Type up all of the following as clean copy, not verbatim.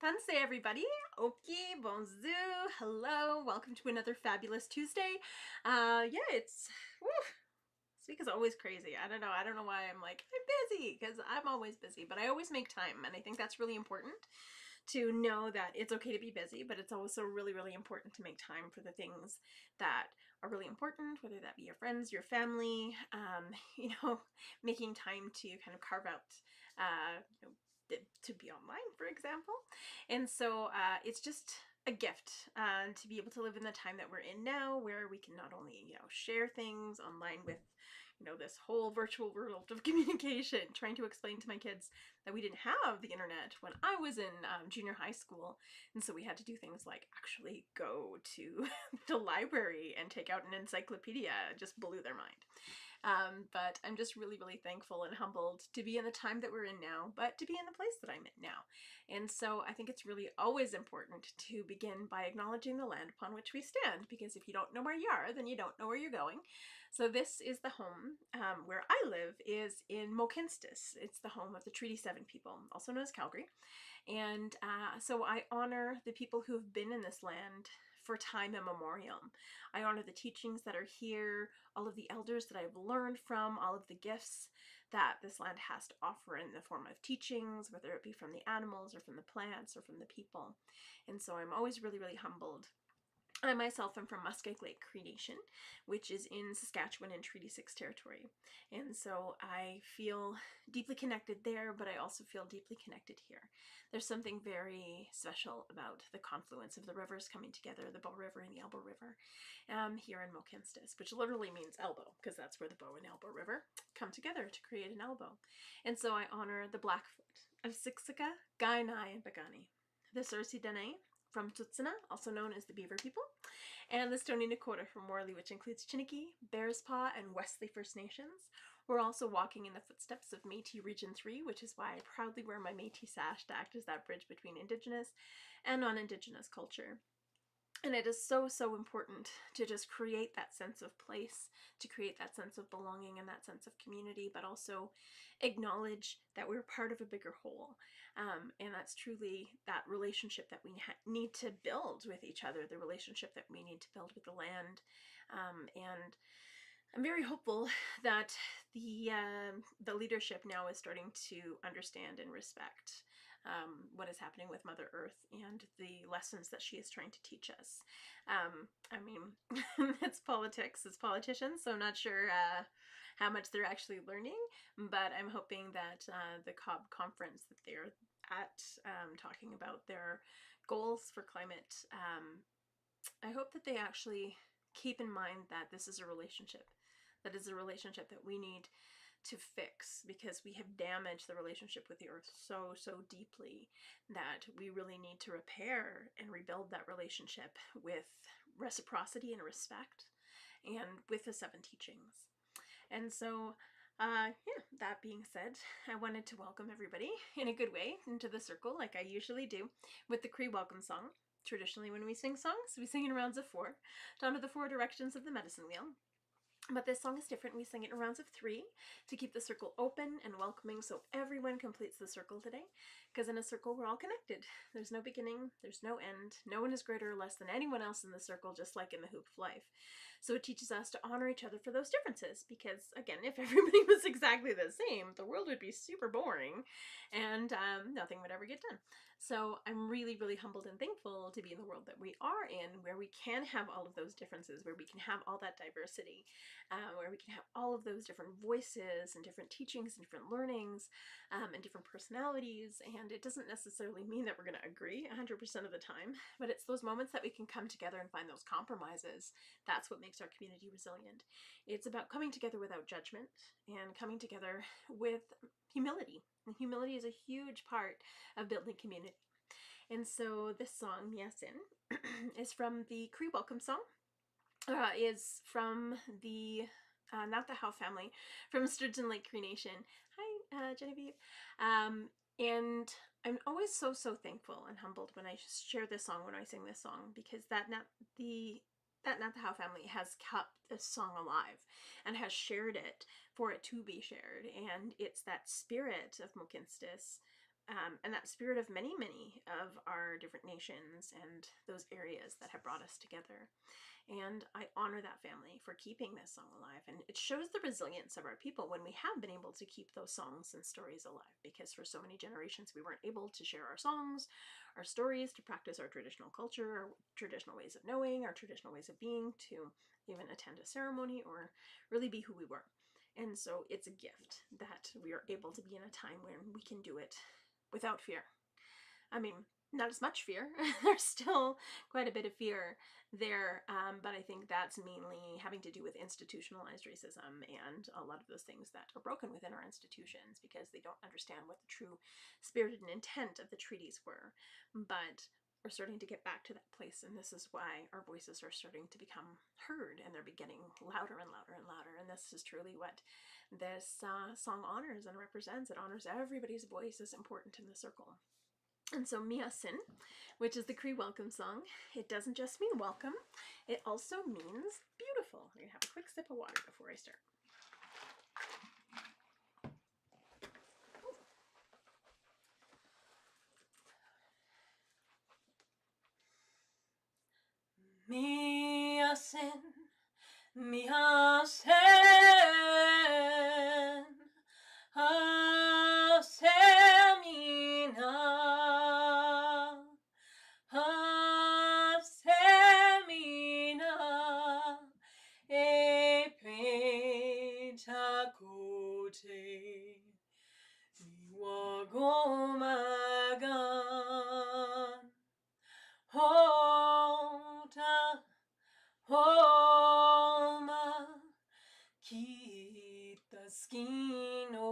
Tanse everybody! Okay, bonjour, hello, welcome to another fabulous Tuesday. Yeah, woo, this week is always crazy. I don't know why I'm busy, because I'm always busy, but I always make time, and I think that's really important to know that it's okay to be busy, but it's also really, really important to make time for the things that are really important, whether that be your friends, your family, making time to kind of carve out, to be online, for example. And so it's just a gift to be able to live in the time that we're in now, where we can not only, share things online with, this whole virtual world of communication, trying to explain to my kids that we didn't have the internet when I was in junior high school. And so we had to do things like actually go to the library and take out an encyclopedia. It just blew their mind. But I'm just really, really thankful and humbled to be in the time that we're in now, but to be in the place that I'm in now. And so I think it's really always important to begin by acknowledging the land upon which we stand, because if you don't know where you are, then you don't know where you're going. So this is the home where I live, is in Mohkinstsis. It's the home of the Treaty 7 people, also known as Calgary. And so I honor the people who have been in this land for time immemorial. I honor the teachings that are here, all of the elders that I've learned from, all of the gifts that this land has to offer in the form of teachings, whether it be from the animals or from the plants or from the people. And so I'm always really, really humbled. I myself am from Muskeg Lake Cree Nation, which is in Saskatchewan in Treaty 6 territory. And so I feel deeply connected there, but I also feel deeply connected here. There's something very special about the confluence of the rivers coming together, the Bow River and the Elbow River, here in Mohkinstsis, which literally means elbow, because that's where the Bow and Elbow River come together to create an elbow. And so I honor the Blackfoot of Siksika, Kainai, and Piikani, the Sursi Dene from Tsuut'ina, also known as the Beaver People, and the Stoney Nakoda from Morley, which includes Chiniki, Bearspaw, and Wesley First Nations. We're also walking in the footsteps of Métis Region 3, which is why I proudly wear my Métis sash to act as that bridge between Indigenous and non-Indigenous culture. And it is so, so important to just create that sense of place, to create that sense of belonging and that sense of community, but also acknowledge that we're part of a bigger whole. And that's truly that relationship that we need to build with each other, the relationship that we need to build with the land. And I'm very hopeful that the leadership now is starting to understand and respect what is happening with Mother Earth and the lessons that she is trying to teach us. I mean, it's politics, it's politicians, so I'm not sure how much they're actually learning, but I'm hoping that the COB conference that they're at, talking about their goals for climate, I hope that they actually keep in mind that this is a relationship. That is a relationship that we need to fix, because we have damaged the relationship with the earth so, so deeply that we really need to repair and rebuild that relationship with reciprocity and respect, and with the 7 teachings. And so, yeah, that being said, I wanted to welcome everybody in a good way into the circle, like I usually do, with the Cree welcome song. Traditionally, when we sing songs, we sing in rounds of 4, down to the 4 directions of the medicine wheel. But this song is different. We sing it in rounds of 3 to keep the circle open and welcoming, so everyone completes the circle today. Because in a circle, we're all connected. There's no beginning, there's no end. No one is greater or less than anyone else in the circle, just like in the hoop of life. So it teaches us to honor each other for those differences. Because, again, if everybody was exactly the same, the world would be super boring and nothing would ever get done. So I'm really, really humbled and thankful to be in the world that we are in, where we can have all of those differences, where we can have all that diversity. Where we can have all of those different voices and different teachings and different learnings and different personalities. And it doesn't necessarily mean that we're going to agree 100% of the time, but it's those moments that we can come together and find those compromises. That's what makes our community resilient. It's about coming together without judgment and coming together with humility. And humility is a huge part of building community. And so this song, Miasin, is from the Cree Welcome Song. Is from the not the Howe family, from Sturgeon Lake Cree Nation. Hi, Genevieve. And I'm always so, so thankful and humbled when I share this song, when I sing this song, because that Not the Howe family has kept this song alive and has shared it for it to be shared. And it's that spirit of Mohkinstsis and that spirit of many, many of our different nations and those areas that have brought us together. And I honor that family for keeping this song alive. And it shows the resilience of our people when we have been able to keep those songs and stories alive, because for so many generations we weren't able to share our songs, our stories, to practice our traditional culture, our traditional ways of knowing, our traditional ways of being, to even attend a ceremony or really be who we were. And so it's a gift that we are able to be in a time when we can do it without fear. I mean, not as much fear. There's still quite a bit of fear there, but I think that's mainly having to do with institutionalized racism and a lot of those things that are broken within our institutions because they don't understand what the true spirit and intent of the treaties were. But we're starting to get back to that place, and this is why our voices are starting to become heard, and they're getting louder and louder and louder. And this is truly what this song honors and represents. It honors everybody's voice is important in the circle. And so Miasin, which is the Cree welcome song, it doesn't just mean welcome, it also means beautiful. I'm going to have a quick sip of water before I start. Miasin, Miasin, Asemina. Semina e pentacote iwagomagan hota homa kita skino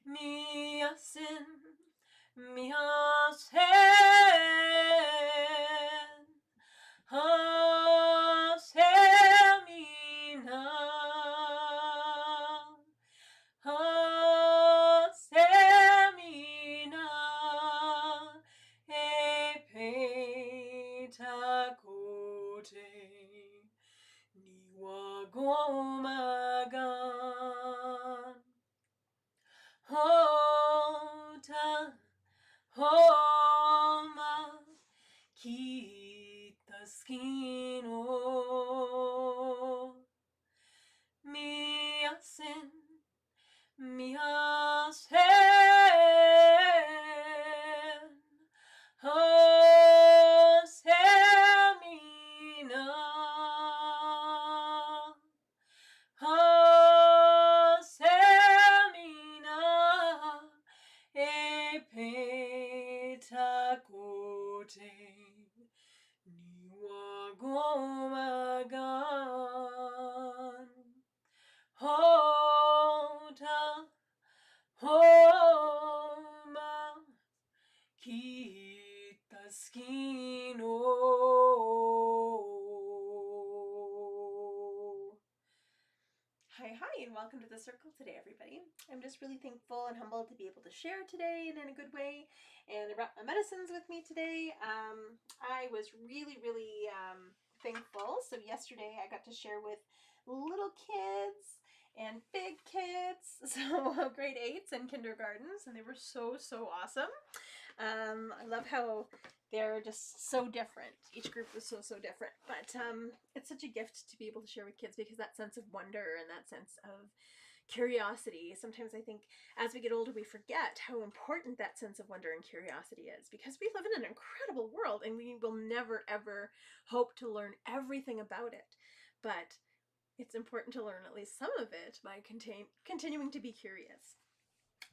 miasin miasen hasemina hasemina e pentacote niwagomagan hota homa kita skino miasin miasen hasemina hasemina e pentacote niwagomagan hota homa kita skino. Hi, and welcome to the circle today, everybody. I'm just really thankful and humbled to be able to share today and in a good way. And I brought my medicines with me today. I was really thankful. So yesterday I got to share with little kids and big kids, so grade 8s and kindergartens, and they were so awesome. I love how they're just so different. Each group was so different, but it's such a gift to be able to share with kids because that sense of wonder and that sense of curiosity. Sometimes I think as we get older we forget how important that sense of wonder and curiosity is, because we live in an incredible world and we will never ever hope to learn everything about it, but it's important to learn at least some of it by continuing to be curious.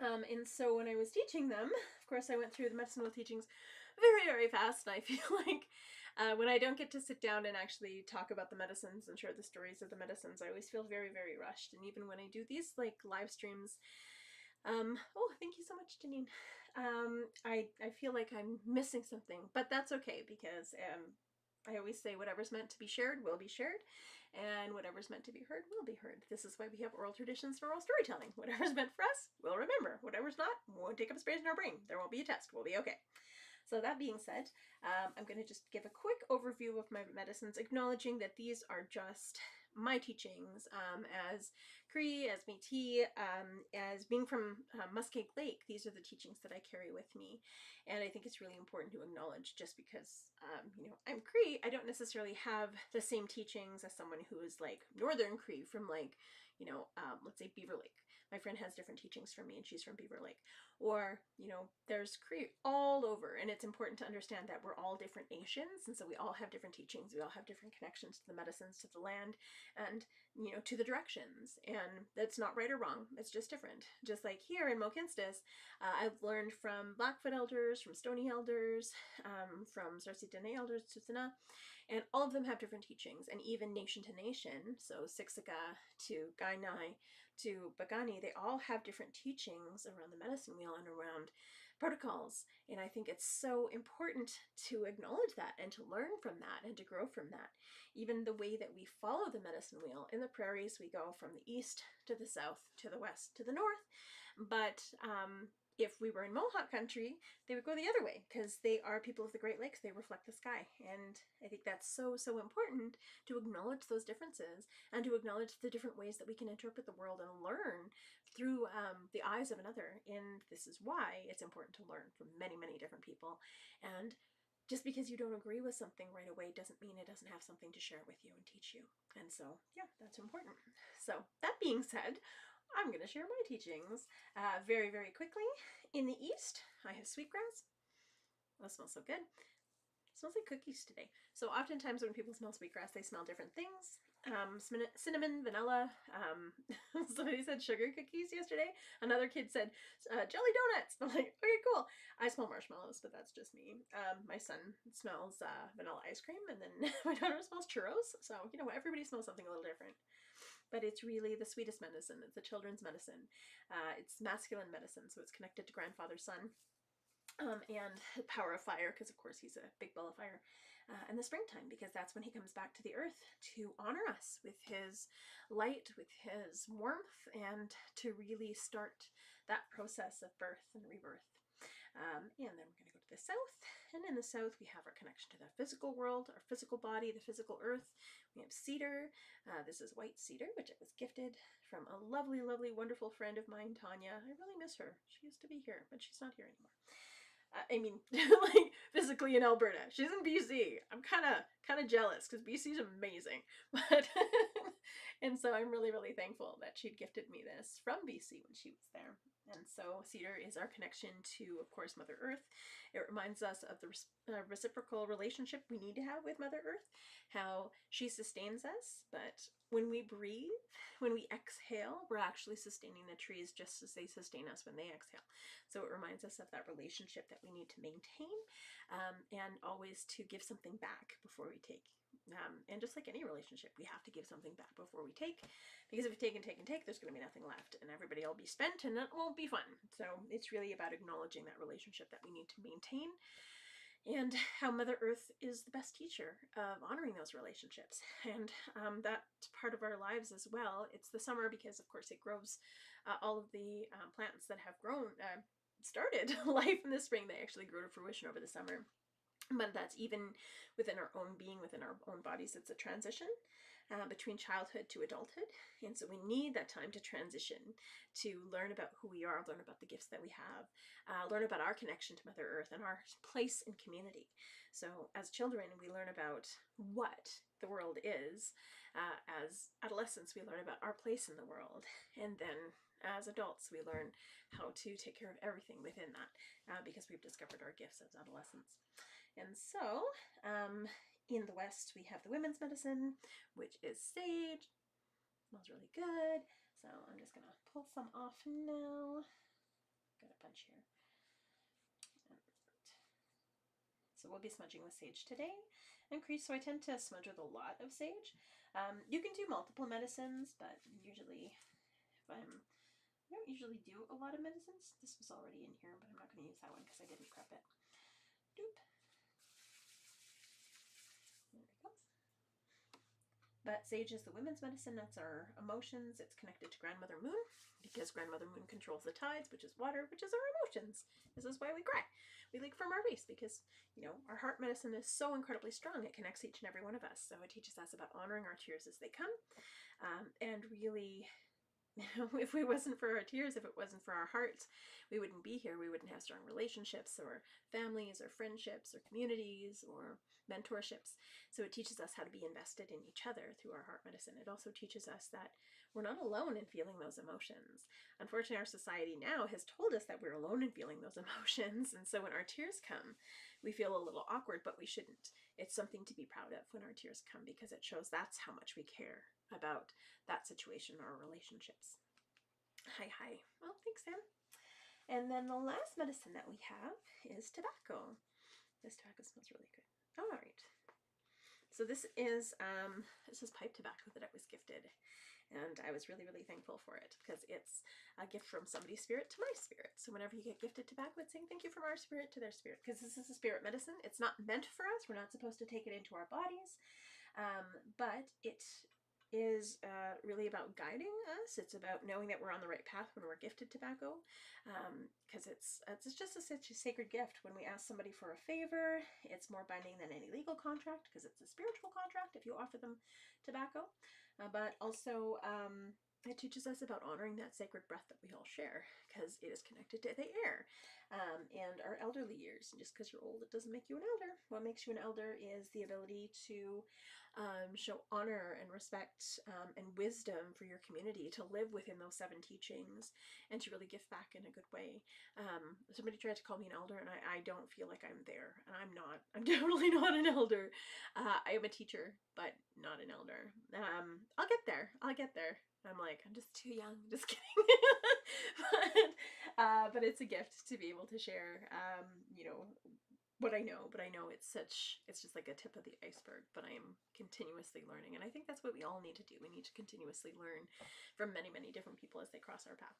And so when I was teaching them, of course I went through the medicinal teachings very fast, and I feel like when I don't get to sit down and actually talk about the medicines and share the stories of the medicines, I always feel very rushed. And even when I do these like live streams, oh, thank you so much, Janine. I feel like I'm missing something, but that's okay, because I always say whatever's meant to be shared will be shared, and whatever's meant to be heard will be heard. This is why we have oral traditions and oral storytelling. Whatever's meant for us, we'll remember. Whatever's not, won't take up space in our brain. There won't be a test. We'll be okay. So that being said, I'm going to just give a quick overview of my medicines, acknowledging that these are just my teachings as Cree, as Métis, as being from Muskeg Lake. These are the teachings that I carry with me, and I think it's really important to acknowledge, just because you know, I'm Cree, I don't necessarily have the same teachings as someone who is like Northern Cree from, like, you know, let's say Beaver Lake. My friend has different teachings from me, and she's from Beaver Lake. Or, you know, there's Cree all over, and it's important to understand that we're all different nations, and so we all have different teachings, we all have different connections to the medicines, to the land, and, you know, to the directions, and that's not right or wrong, it's just different. Just like here in Mohkinstsis, I've learned from Blackfoot elders, from Stony elders, from Sarsi Dene elders, Tsutsuna, and all of them have different teachings, and even nation to nation, so Siksika to Gainai to Bagani, they all have different teachings around the medicine wheel and around protocols. And I think it's so important to acknowledge that and to learn from that and to grow from that. Even the way that we follow the medicine wheel. In the prairies, we go from the east to the south, to the west, to the north. But if we were in Mohawk country, they would go the other way, because they are people of the Great Lakes. They reflect the sky. And I think that's so, so important to acknowledge those differences and to acknowledge the different ways that we can interpret the world and learn through the eyes of another. And this is why it's important to learn from many, many different people. And just because you don't agree with something right away doesn't mean it doesn't have something to share with you and teach you. And so, yeah, that's important. So that being said, I'm going to share my teachings very, very quickly. In the east, I have sweetgrass. That smells so good. It smells like cookies today. So oftentimes when people smell sweetgrass, they smell different things. Cinnamon, vanilla. Somebody said sugar cookies yesterday. Another kid said jelly donuts. I'm like, okay, cool. I smell marshmallows, but that's just me. My son smells vanilla ice cream, and then my daughter smells churros. So, you know, everybody smells something a little different. But it's really the sweetest medicine. It's the children's medicine. It's masculine medicine, so it's connected to grandfather son. And the power of fire, because of course he's a big ball of fire. And the springtime, because that's when he comes back to the earth to honor us with his light, with his warmth, and to really start that process of birth and rebirth. And then we're going to go to the south, and in the south we have our connection to the physical world, our physical body, the physical earth. We have cedar. This is white cedar, which I was gifted from a lovely, lovely, wonderful friend of mine, Tanya. I really miss her. She used to be here, but she's not here anymore. I mean, like physically in Alberta. She's in BC. I'm kind of jealous, because BC is amazing. But and so I'm really, really thankful that she'd gifted me this from BC when she was there. And so cedar is our connection to, of course, Mother Earth. It reminds us of the reciprocal relationship we need to have with Mother Earth, how she sustains us, but when we breathe, when we exhale, we're actually sustaining the trees just as they sustain us when they exhale. So it reminds us of that relationship that we need to maintain, and always to give something back before we take. And just like any relationship, we have to give something back before we take, because if we take and take and take, there's going to be nothing left, and everybody will be spent, and it won't be fun. So it's really about acknowledging that relationship that we need to maintain, and how Mother Earth is the best teacher of honoring those relationships. And that's part of our lives as well. It's the summer because, of course, it grows all of the plants that have grown, started life in the spring. They actually grow to fruition over the summer. But that's even within our own being, within our own bodies. It's a transition between childhood to adulthood. And so we need that time to transition, to learn about who we are, learn about the gifts that we have, learn about our connection to Mother Earth and our place in community. So as children, we learn about what the world is. As adolescents, we learn about our place in the world. And then as adults, we learn how to take care of everything within that, because we've discovered our gifts as adolescents. And so, in the West, we have the women's medicine, which is sage. Smells really good. So I'm just going to pull some off now. Got a bunch here. So we'll be smudging with sage today. And crease, so I tend to smudge with a lot of sage. You can do multiple medicines, but usually, I don't usually do a lot of medicines. This was already in here, but I'm not going to use that one because I didn't prep it. Doop. But sage is the women's medicine. That's our emotions. It's connected to Grandmother Moon because Grandmother Moon controls the tides, which is water, which is our emotions. This is why we cry. We leak from our face because, you know, our heart medicine is so incredibly strong. It connects each and every one of us. So it teaches us about honoring our tears as they come, and really, if it wasn't for our tears, if it wasn't for our hearts, we wouldn't be here. We wouldn't have strong relationships or families or friendships or communities or mentorships. So it teaches us how to be invested in each other through our heart medicine. It also teaches us that we're not alone in feeling those emotions. Unfortunately, our society now has told us that we're alone in feeling those emotions. And so when our tears come, we feel a little awkward, but we shouldn't. It's something to be proud of when our tears come because it shows that's how much we care about that situation or relationships. Hi. Well, thanks, Sam. And then the last medicine that we have is tobacco. This tobacco smells really good. All right. So this is pipe tobacco that I was gifted, and I was really, really thankful for it because it's a gift from somebody's spirit to my spirit. So whenever you get gifted tobacco, it's saying thank you from our spirit to their spirit, because this is a spirit medicine. It's not meant for us. We're not supposed to take it into our bodies, but it is really about guiding us. It's about knowing that we're on the right path when we're gifted tobacco, because it's just such a sacred gift. When we ask somebody for a favor, it's more binding than any legal contract because it's a spiritual contract if you offer them tobacco, but also it teaches us about honoring that sacred breath that we all share because it is connected to the air, and our elderly years. And just because you're old, it doesn't make you an elder. What makes you an elder is the ability to show honor and respect and wisdom for your community, to live within those 7 teachings, and to really give back in a good way. Somebody tried to call me an elder, and I don't feel like I'm there, and I'm not. I'm definitely not an elder. I am a teacher, but not an elder. I'll get there. I'm like, I'm just too young. Just kidding. but it's a gift to be able to share, you know, what I know, but I know it's just like a tip of the iceberg, but I am continuously learning. And I think that's what we all need to do. We need to continuously learn from many, many different people as they cross our path.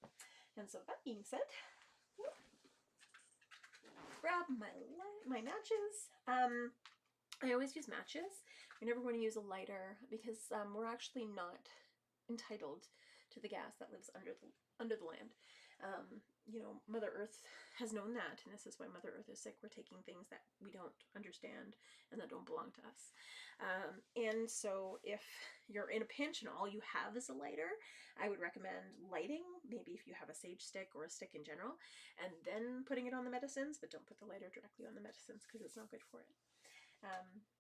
And so that being said, grab my matches. I always use matches. We never want to use a lighter because we're actually not entitled to the gas that lives under the land. You know, Mother Earth has known that, and this is why Mother Earth is sick. We're taking things that we don't understand and that don't belong to us. And so if you're in a pinch and all you have is a lighter, I would recommend lighting, maybe if you have a sage stick or a stick in general, and then putting it on the medicines, but don't put the lighter directly on the medicines because it's not good for it.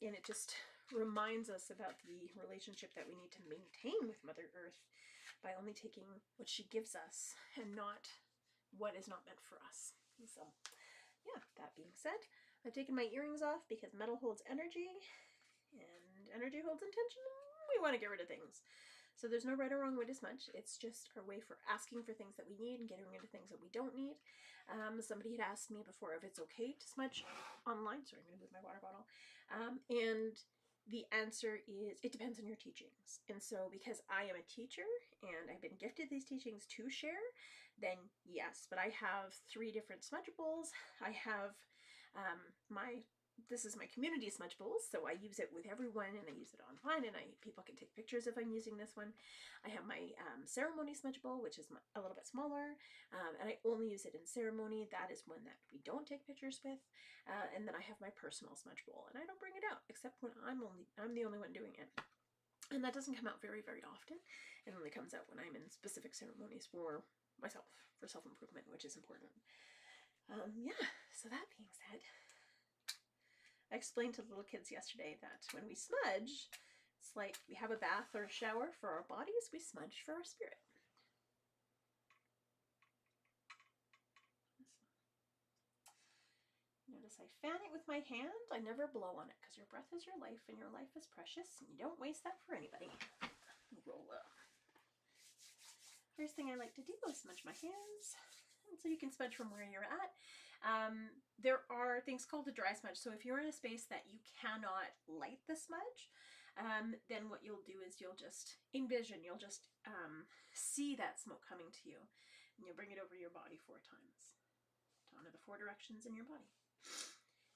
And it just reminds us about the relationship that we need to maintain with Mother Earth by only taking what she gives us and not what is not meant for us. So, yeah, that being said, I've taken my earrings off because metal holds energy and energy holds intention, and we want to get rid of things. So there's no right or wrong way to smudge. It's just our way for asking for things that we need and getting rid of things that we don't need. Somebody had asked me before if it's okay to smudge online. Sorry, I'm going to move my water bottle. And the answer is it depends on your teachings. And so because I am a teacher and I've been gifted these teachings to share, then yes. But I have 3 different smudge bowls. I have this is my community smudge bowls, so I use it with everyone and I use it online, and people can take pictures if I'm using this one. I have my ceremony smudge bowl, which is a little bit smaller, and I only use it in ceremony. That is one that we don't take pictures with. And then I have my personal smudge bowl, and I don't bring it out except when I'm the only one doing it. And that doesn't come out very, very often. It only comes out when I'm in specific ceremonies for myself, for self-improvement, which is important. Yeah, so that being said, I explained to the little kids yesterday that when we smudge, it's like we have a bath or a shower for our bodies, we smudge for our spirit. Notice I fan it with my hand. I never blow on it because your breath is your life and your life is precious and you don't waste that for anybody. Roll up. First thing I like to do is smudge my hands. And so you can smudge from where you're at. There are things called a dry smudge. So if you're in a space that you cannot light the smudge, then what you'll do is you'll just envision, you'll just see that smoke coming to you, and you'll bring it over your body 4 times. To honor the 4 directions in your body.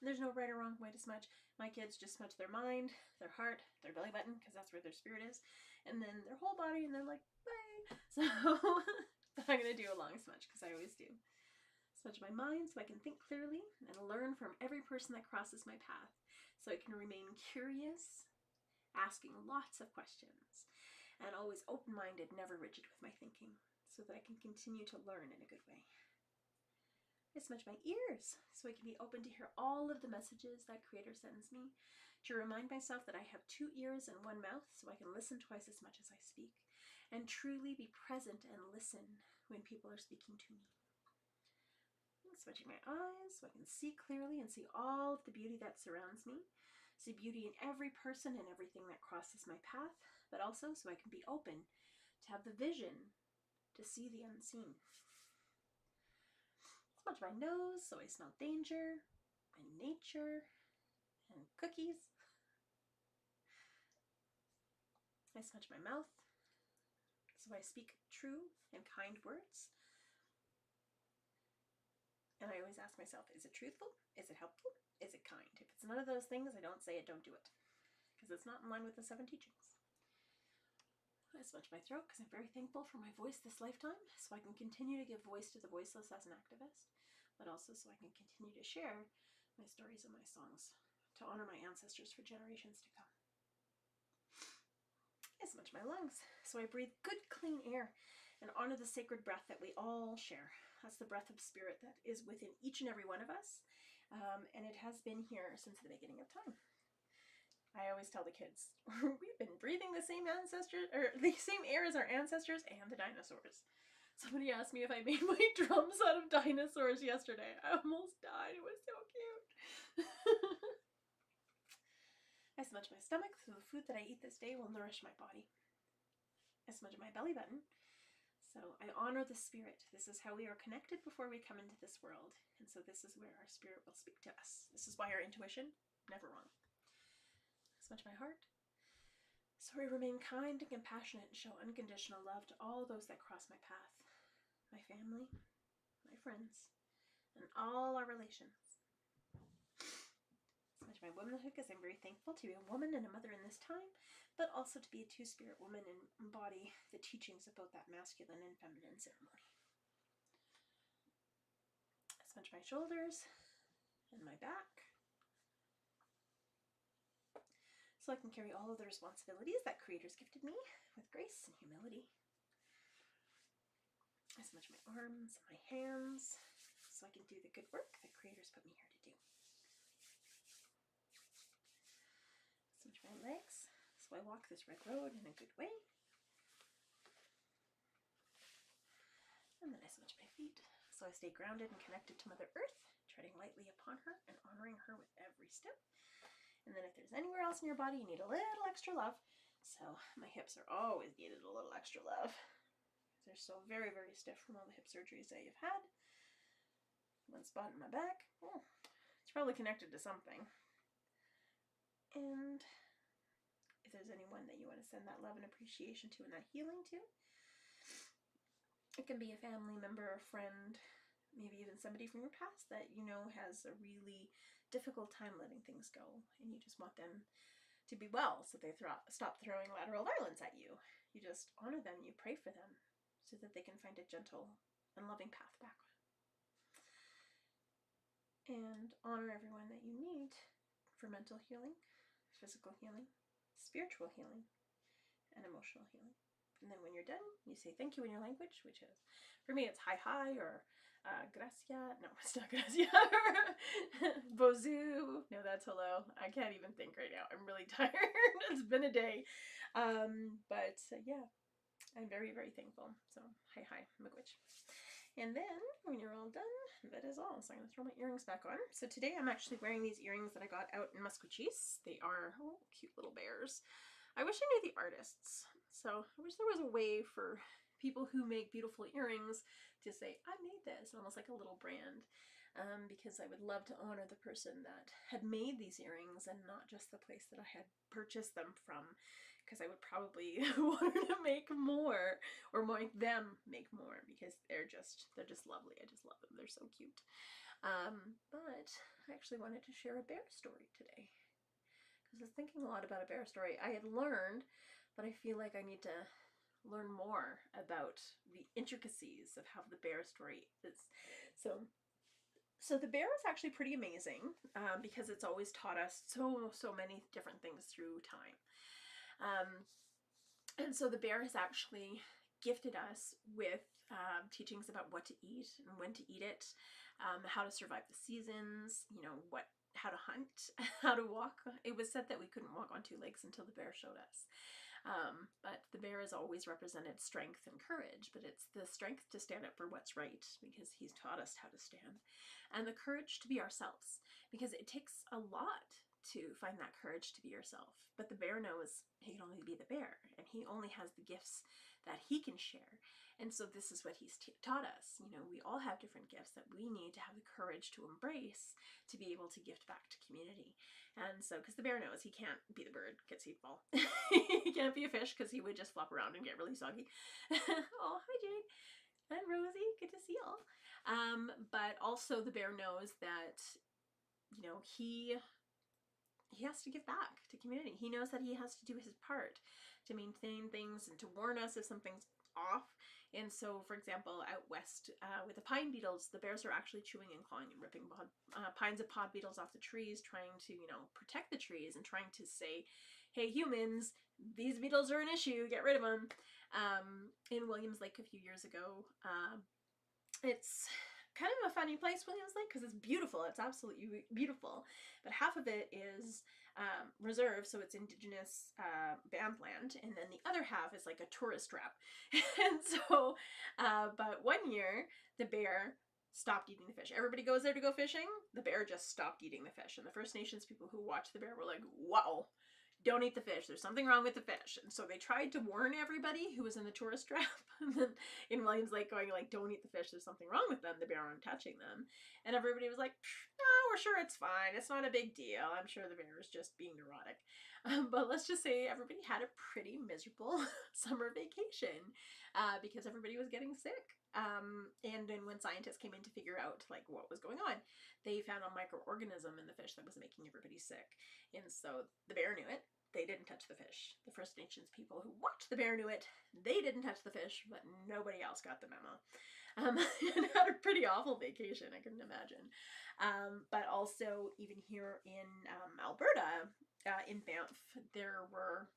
There's no right or wrong way to smudge. My kids just smudge their mind, their heart, their belly button, because that's where their spirit is, and then their whole body, and they're like, bye. So but I'm going to do a long smudge, because I always do. Smudge my mind so I can think clearly and learn from every person that crosses my path, so I can remain curious, asking lots of questions, and always open-minded, never rigid with my thinking, so that I can continue to learn in a good way. I smudge my ears so I can be open to hear all of the messages that Creator sends me, to remind myself that I have 2 ears and 1 mouth so I can listen twice as much as I speak, and truly be present and listen when people are speaking to me. I'm smudging my eyes so I can see clearly and see all of the beauty that surrounds me, see beauty in every person and everything that crosses my path, but also so I can be open to have the vision to see the unseen. Smudge my nose so I smell danger and nature and cookies. I smudge my mouth so I speak true and kind words. And I always ask myself, is it truthful? Is it helpful? Is it kind? If it's none of those things, I don't say it, don't do it. Because it's not in line with the 7 teachings. I smudge my throat because I'm very thankful for my voice this lifetime, so I can continue to give voice to the voiceless as an activist, but also so I can continue to share my stories and my songs to honor my ancestors for generations to come. I smudge my lungs so I breathe good, clean air and honor the sacred breath that we all share. That's the breath of spirit that is within each and every one of us, and it has been here since the beginning of time. I always tell the kids, we've been breathing the same air as our ancestors and the dinosaurs. Somebody asked me if I made my drums out of dinosaurs yesterday. I almost died. It was so cute. I smudge my stomach so the food that I eat this day will nourish my body. I smudge my belly button so I honor the spirit. This is how we are connected before we come into this world, and so this is where our spirit will speak to us. This is why our intuition, never wrong. Smudge my heart so I remain kind and compassionate and show unconditional love to all those that cross my path, my family, my friends, and all our relations. Smudge my womanhood because I'm very thankful to be a woman and a mother in this time, but also to be a two-spirit woman and embody the teachings of both that masculine and feminine ceremony. I smudge my shoulders and my back so I can carry all of the responsibilities that Creator's gifted me with grace and humility. I smudge my arms and my hands so I can do the good work that Creator's put me here to do. Smudge my legs so I walk this red road in a good way. And then I smudge my feet so I stay grounded and connected to Mother Earth, treading lightly upon her and honoring her with every step. And then if there's anywhere else in your body you need a little extra love, so my hips are always needed a little extra love. They're so very, very stiff from all the hip surgeries that you've had. One spot in my back. Oh, it's probably connected to something. And if there's anyone that you want to send that love and appreciation to and that healing to, it can be a family member, a friend, maybe even somebody from your past that you know has a really difficult time letting things go, and you just want them to be well so they stop throwing lateral violence at you. You just honor them, you pray for them so that they can find a gentle and loving path back. And honor everyone that you need for mental healing, physical healing, spiritual healing, and emotional healing. And then when you're done, you say thank you in your language, which is, for me, it's hi or gracia. No, it's not gracia. Bozu. No, that's hello. I can't even think right now. I'm really tired. It's been a day. But yeah, I'm very, very thankful. So hi, miigwech. And then when you're all done, that is all. So I'm going to throw my earrings back on. So today I'm actually wearing these earrings that I got out in Musquechies. They are cute little bears. I wish I knew the artists. So I wish there was a way for people who make beautiful earrings to say, I made this, almost like a little brand. Because I would love to honor the person that had made these earrings and not just the place that I had purchased them from, because I would probably want her to make more, or make them make more, because they're just lovely. I just love them. They're so cute. But I actually wanted to share a bear story today because I was thinking a lot about a bear story. I had learned, but I feel like I need to learn more about the intricacies of how the bear story is. So the bear is actually pretty amazing because it's always taught us so many different things through time. And so the bear has actually gifted us with teachings about what to eat and when to eat it, how to survive the seasons, how to hunt, how to walk. It was said that we couldn't walk on two legs until the bear showed us. But the bear has always represented strength and courage, but it's the strength to stand up for what's right because he's taught us how to stand, and the courage to be ourselves because it takes a lot to find that courage to be yourself. But the bear knows he can only be the bear, and he only has the gifts that he can share. And so this is what he's taught us. We all have different gifts that we need to have the courage to embrace to be able to gift back to community. And so, because the bear knows he can't be the bird, because he'd fall. He can't be a fish because he would just flop around and get really soggy. Oh, hi Jade and Rosie, good to see y'all. But also the bear knows that, he has to give back to community. He knows that he has to do his part to maintain things and to warn us if something's off. And so, for example, out west with the pine beetles, the bears are actually chewing and clawing and ripping pines and pod beetles off the trees, trying to, protect the trees and trying to say, hey, humans, these beetles are an issue, get rid of them. In Williams Lake a few years ago, it's kind of a funny place, Williams Lake, because it's beautiful. It's absolutely beautiful. But half of it is reserve, so it's Indigenous band land, and then the other half is like a tourist trap. And so, but one year, the bear stopped eating the fish. Everybody goes there to go fishing. The bear just stopped eating the fish. And the First Nations people who watched the bear were like, wow, don't eat the fish. There's something wrong with the fish. And so they tried to warn everybody who was in the tourist trap in Williams Lake going like, don't eat the fish. There's something wrong with them. The bear aren't touching them. And everybody was like, no, we're sure it's fine. It's not a big deal. I'm sure the bear is just being neurotic. But let's just say everybody had a pretty miserable summer vacation because everybody was getting sick. And then when scientists came in to figure out like what was going on, they found a microorganism in the fish that was making everybody sick. And so the bear knew it. They didn't touch the fish. The First Nations people who watched the bear knew it. They didn't touch the fish, but nobody else got the memo. And had a pretty awful vacation, I couldn't imagine. But also, even here in Alberta, in Banff, there were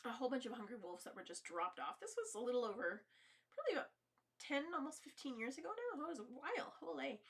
a whole bunch of hungry wolves that were just dropped off. This was a little over, probably about 10, almost 15 years ago now. That was a while. Holy.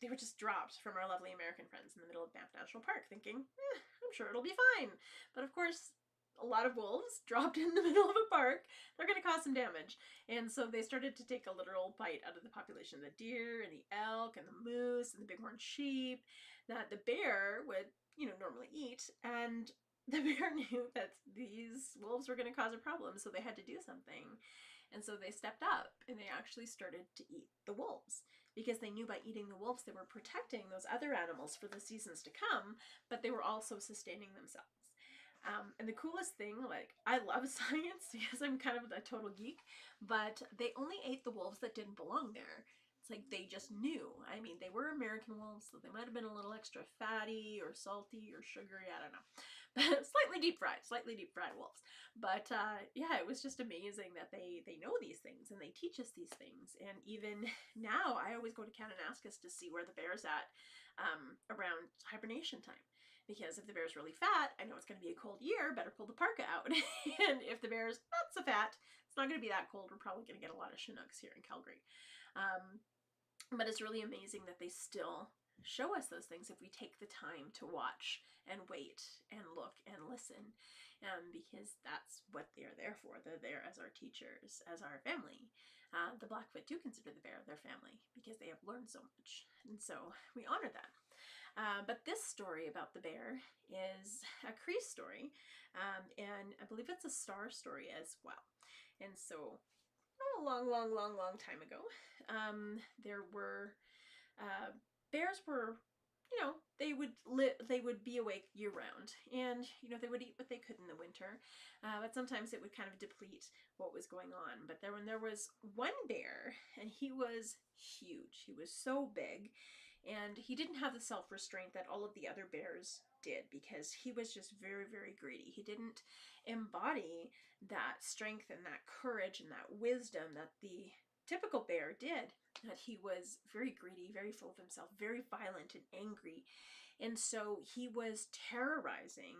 They were just dropped from our lovely American friends in the middle of Banff National Park, thinking, I'm sure it'll be fine. But of course, a lot of wolves dropped in the middle of a park, they're going to cause some damage. And so they started to take a literal bite out of the population of the deer and the elk and the moose and the bighorn sheep that the bear would, normally eat. And the bear knew that these wolves were going to cause a problem, so they had to do something. And so they stepped up and they actually started to eat the wolves because they knew by eating the wolves they were protecting those other animals for the seasons to come, but they were also sustaining themselves. And the coolest thing, like, I love science because I'm kind of a total geek, but they only ate the wolves that didn't belong there. It's like they just knew. I mean, they were American wolves, so they might have been a little extra fatty or salty or sugary, I don't know. But slightly deep fried wolves. But yeah, it was just amazing that they know these things and they teach us these things. And even now, I always go to Kananaskis to see where the bear's at around hibernation time. Because if the bear's really fat, I know it's going to be a cold year, better pull the parka out. And if the bear's not so fat, it's not going to be that cold. We're probably going to get a lot of Chinooks here in Calgary. But it's really amazing that they still show us those things if we take the time to watch and wait and look and listen, because that's what they're there for. They're there as our teachers, as our family. The Blackfoot do consider the bear their family because they have learned so much, and so we honor that. But this story about the bear is a Cree story, and I believe it's a star story as well. And so a long time ago, there were bears were, they would be awake year round, and they would eat what they could in the winter, but sometimes it would kind of deplete what was going on. But there was one bear, and he was huge. He was so big, and he didn't have the self-restraint that all of the other bears did, because he was just very, very greedy. He didn't embody that strength and that courage and that wisdom that the typical bear did. That he was very greedy, very full of himself, very violent and angry, and so he was terrorizing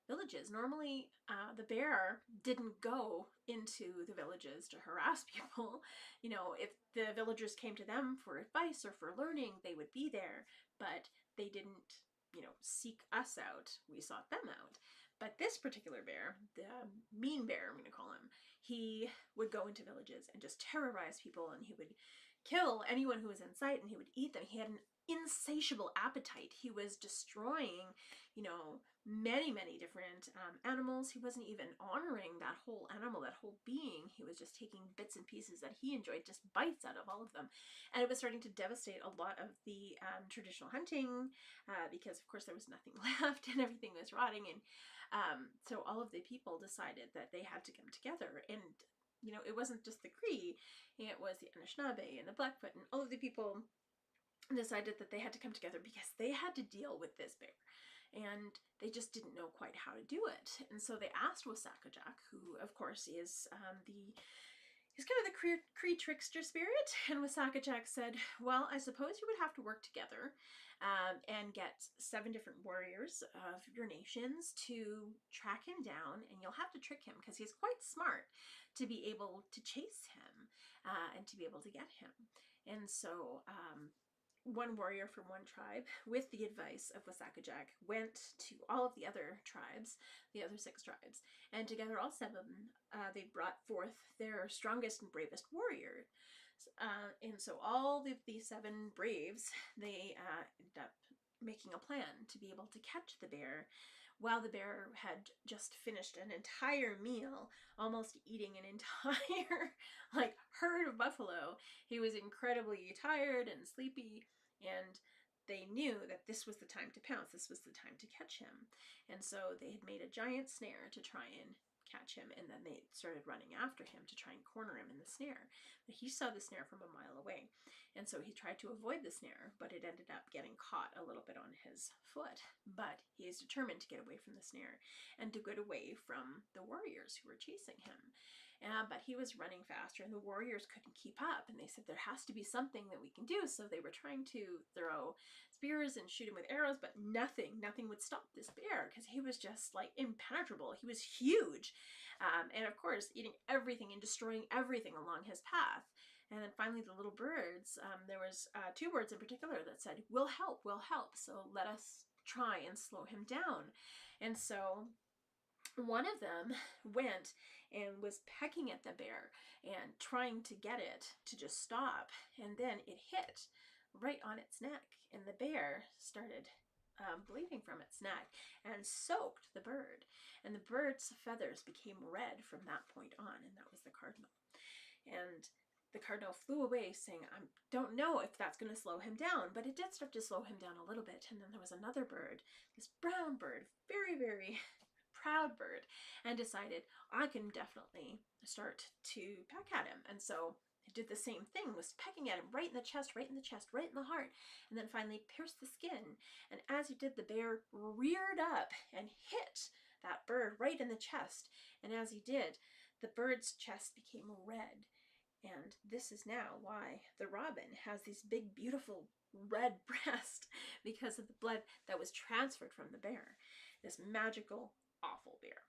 villages. Normally, the bear didn't go into the villages to harass people. If the villagers came to them for advice or for learning, they would be there, but they didn't, seek us out. We sought them out. But this particular bear, the mean bear, I'm going to call him, he would go into villages and just terrorize people, and he would kill anyone who was in sight, and he would eat them. He had an insatiable appetite. He was destroying, many, many different animals. He wasn't even honoring that whole animal, that whole being. He was just taking bits and pieces that he enjoyed, just bites out of all of them. And it was starting to devastate a lot of the traditional hunting, because of course there was nothing left and everything was rotting. And so all of the people decided that they had to come together. And it wasn't just the Cree, it was the Anishinaabe and the Blackfoot, and all of the people decided that they had to come together because they had to deal with this bear, and they just didn't know quite how to do it. And so they asked Wasakajak, who of course is he's kind of the Cree trickster spirit, and Wasakajak said, well, I suppose you would have to work together and get 7 different warriors of your nations to track him down, and you'll have to trick him because he's quite smart to be able to chase him and to be able to get him. And so one warrior from one tribe, with the advice of Wasakajak, went to all of the other tribes, the other 6 tribes, and together, all 7 of them, they brought forth their strongest and bravest warrior. And so all of the 7 braves, they ended up making a plan to be able to catch the bear, while the bear had just finished an entire meal, almost eating an entire herd of buffalo. He was incredibly tired and sleepy, and they knew that this was the time to pounce. This was the time to catch him. And so they had made a giant snare to try and catch him, and then they started running after him to try and corner him in the snare. But he saw the snare from a mile away, and so he tried to avoid the snare, but it ended up getting caught a little bit on his foot. But he is determined to get away from the snare and to get away from the warriors who were chasing him. But he was running faster, and the warriors couldn't keep up, and they said there has to be something that we can do. So they were trying to throw spears and shoot him with arrows, but nothing would stop this bear, because he was just impenetrable. He was huge, and of course eating everything and destroying everything along his path. And then finally the little birds, there was 2 birds in particular that said, we'll help, so let us try and slow him down. And so one of them went and was pecking at the bear and trying to get it to just stop, and then it hit right on its neck, and the bear started bleeding from its neck and soaked the bird, and the bird's feathers became red from that point on, and that was the cardinal. And the cardinal flew away saying, I don't know if that's going to slow him down, but it did start to slow him down a little bit. And then there was another bird, this brown bird, very, very proud bird, and decided, I can definitely start to peck at him. And so it did the same thing, was pecking at him right in the chest, right in the chest, right in the heart, and then finally pierced the skin. And as he did, the bear reared up and hit that bird right in the chest. And as he did, the bird's chest became red. And this is now why the robin has these big, beautiful red breasts, because of the blood that was transferred from the bear, this magical, awful bear.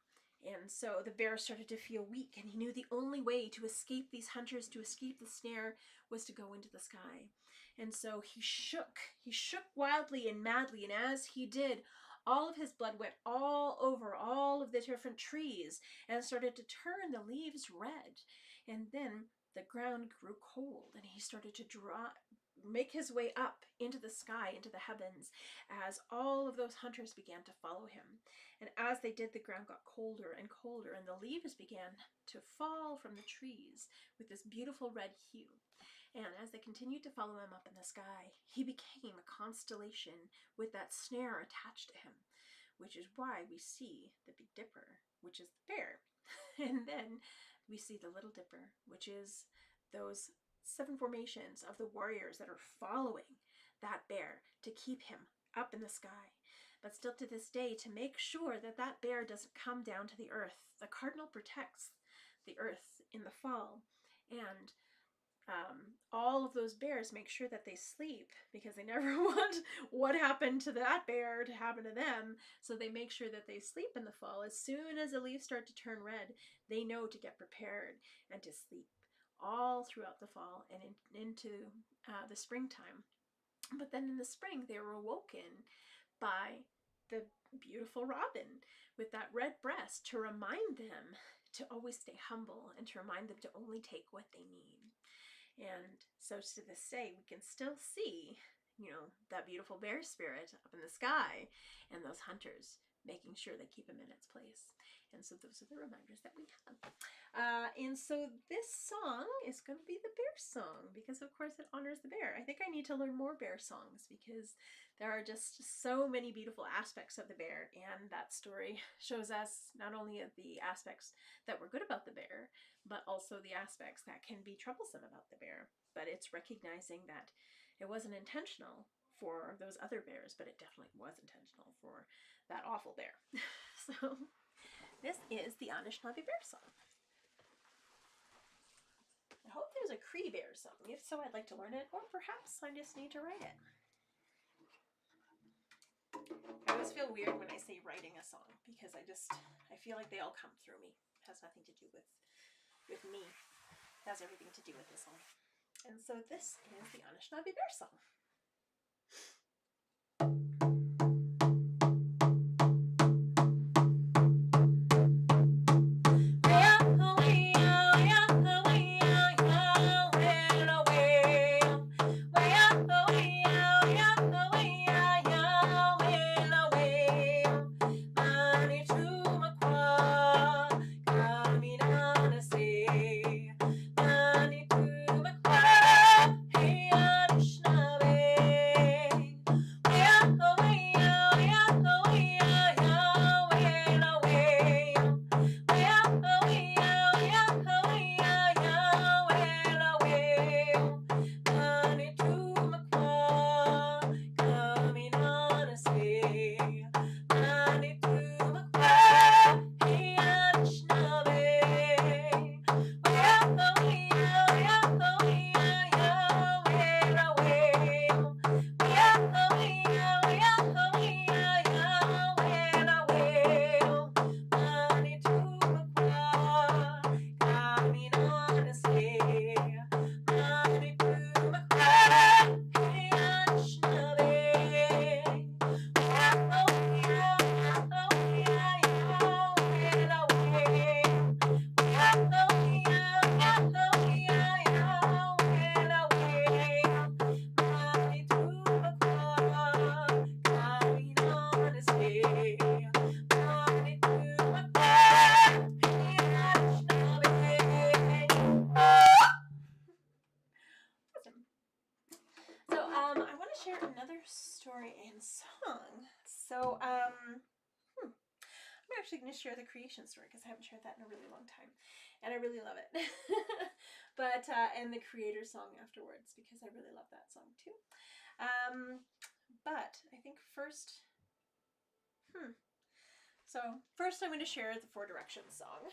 And so the bear started to feel weak, and he knew the only way to escape these hunters, to escape the snare, was to go into the sky. And so he shook wildly and madly, and as he did, all of his blood went all over all of the different trees and started to turn the leaves red. And then the ground grew cold, and he started to make his way up into the sky, into the heavens, as all of those hunters began to follow him. And as they did, the ground got colder and colder, and the leaves began to fall from the trees with this beautiful red hue. And as they continued to follow him up in the sky, he became a constellation with that snare attached to him, which is why we see the Big Dipper, which is the bear. And then we see the Little Dipper, which is those 7 formations of the warriors that are following that bear to keep him up in the sky. But still to this day, to make sure that that bear doesn't come down to the earth, the cardinal protects the earth in the fall. And all of those bears make sure that they sleep, because they never want what happened to that bear to happen to them. So they make sure that they sleep in the fall. As soon as the leaves start to turn red, they know to get prepared and to sleep all throughout the fall and into the springtime. But then in the spring, they were awoken by the beautiful robin with that red breast to remind them to always stay humble and to remind them to only take what they need. And so to this day, we can still see, that beautiful bear spirit up in the sky and those hunters making sure they keep him in its place. And so those are the reminders that we have. And so this song is going to be the bear song because, of course, it honors the bear. I think I need to learn more bear songs because there are just so many beautiful aspects of the bear. And that story shows us not only the aspects that were good about the bear, but also the aspects that can be troublesome about the bear. But it's recognizing that it wasn't intentional for those other bears, but it definitely was intentional for that awful bear. So this is the Anishinaabe bear song. I hope there's a Cree bear song. If so, I'd like to learn it, or perhaps I just need to write it. I always feel weird when I say writing a song because I feel like they all come through me. It has nothing to do with me. It has everything to do with the song. And so this is the Anishinaabe bear song. Story and song. So, I'm actually going to share the creation story because I haven't shared that in a really long time, and I really love it. But and the creator song afterwards because I really love that song too. But I think first, So first I'm going to share the Four Directions song,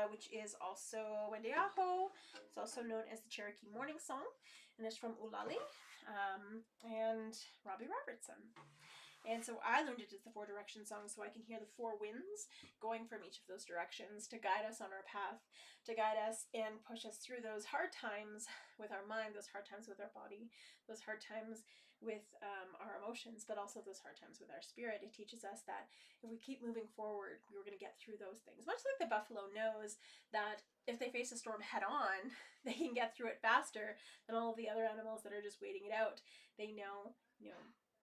which is also Wendiaho. It's also known as the Cherokee Morning Song, and it's from Ulali and Robbie Robertson. And so I learned it as the Four Directions song so I can hear the four winds going from each of those directions to guide us on our path, to guide us and push us through those hard times with our mind, those hard times with our body, those hard times with our emotions, but also those hard times with our spirit. It teaches us that if we keep moving forward, we're going to get through those things. Much like the buffalo knows that if they face a storm head on, they can get through it faster than all of the other animals that are just waiting it out. They know,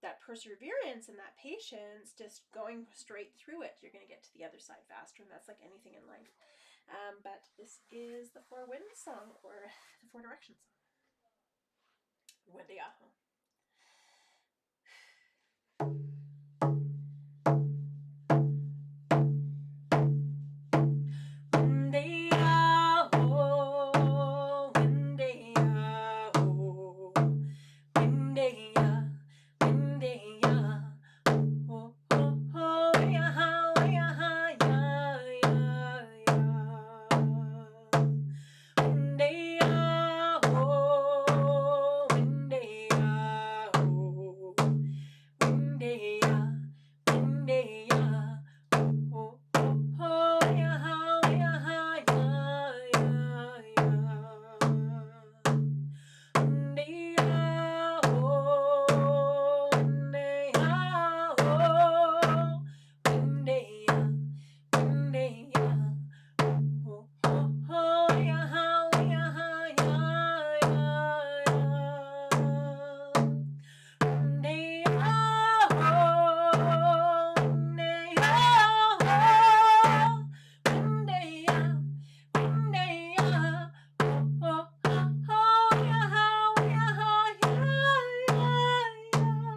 that perseverance and that patience, just going straight through it, you're going to get to the other side faster, and that's like anything in life. But this is the Four Winds song, or the Four Directions song. Wendia. Wendia, oh, Wendia, oh, Wendia, Wendia, oh, oh, oh, yeah, yeah, yeah, yeah, yeah. Wendia, oh, Wendia, oh, Wendia, Wendia. Oh, oh, oh, yeah, yeah, yeah, yeah, yeah. Ndia, oh, ndia, oh, ndia, ndia. Oh, oh, oh, yeah, yeah, yeah, yeah, yeah.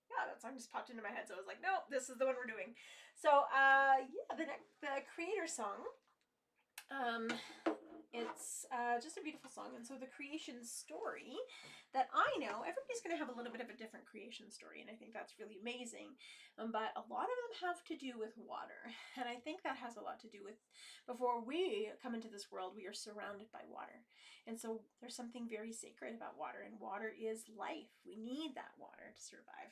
Yeah, that song just popped into my head, so I was like, no, this is the one we're doing. So, yeah, the creator song, it's just a beautiful song. And so the creation story that I know, everybody's going to have a little bit of a different creation story, and I think that's really amazing. But a lot of them have to do with water, and I think that has a lot to do with, before we come into this world, we are surrounded by water. And so there's something very sacred about water, and water is life. We need that water to survive.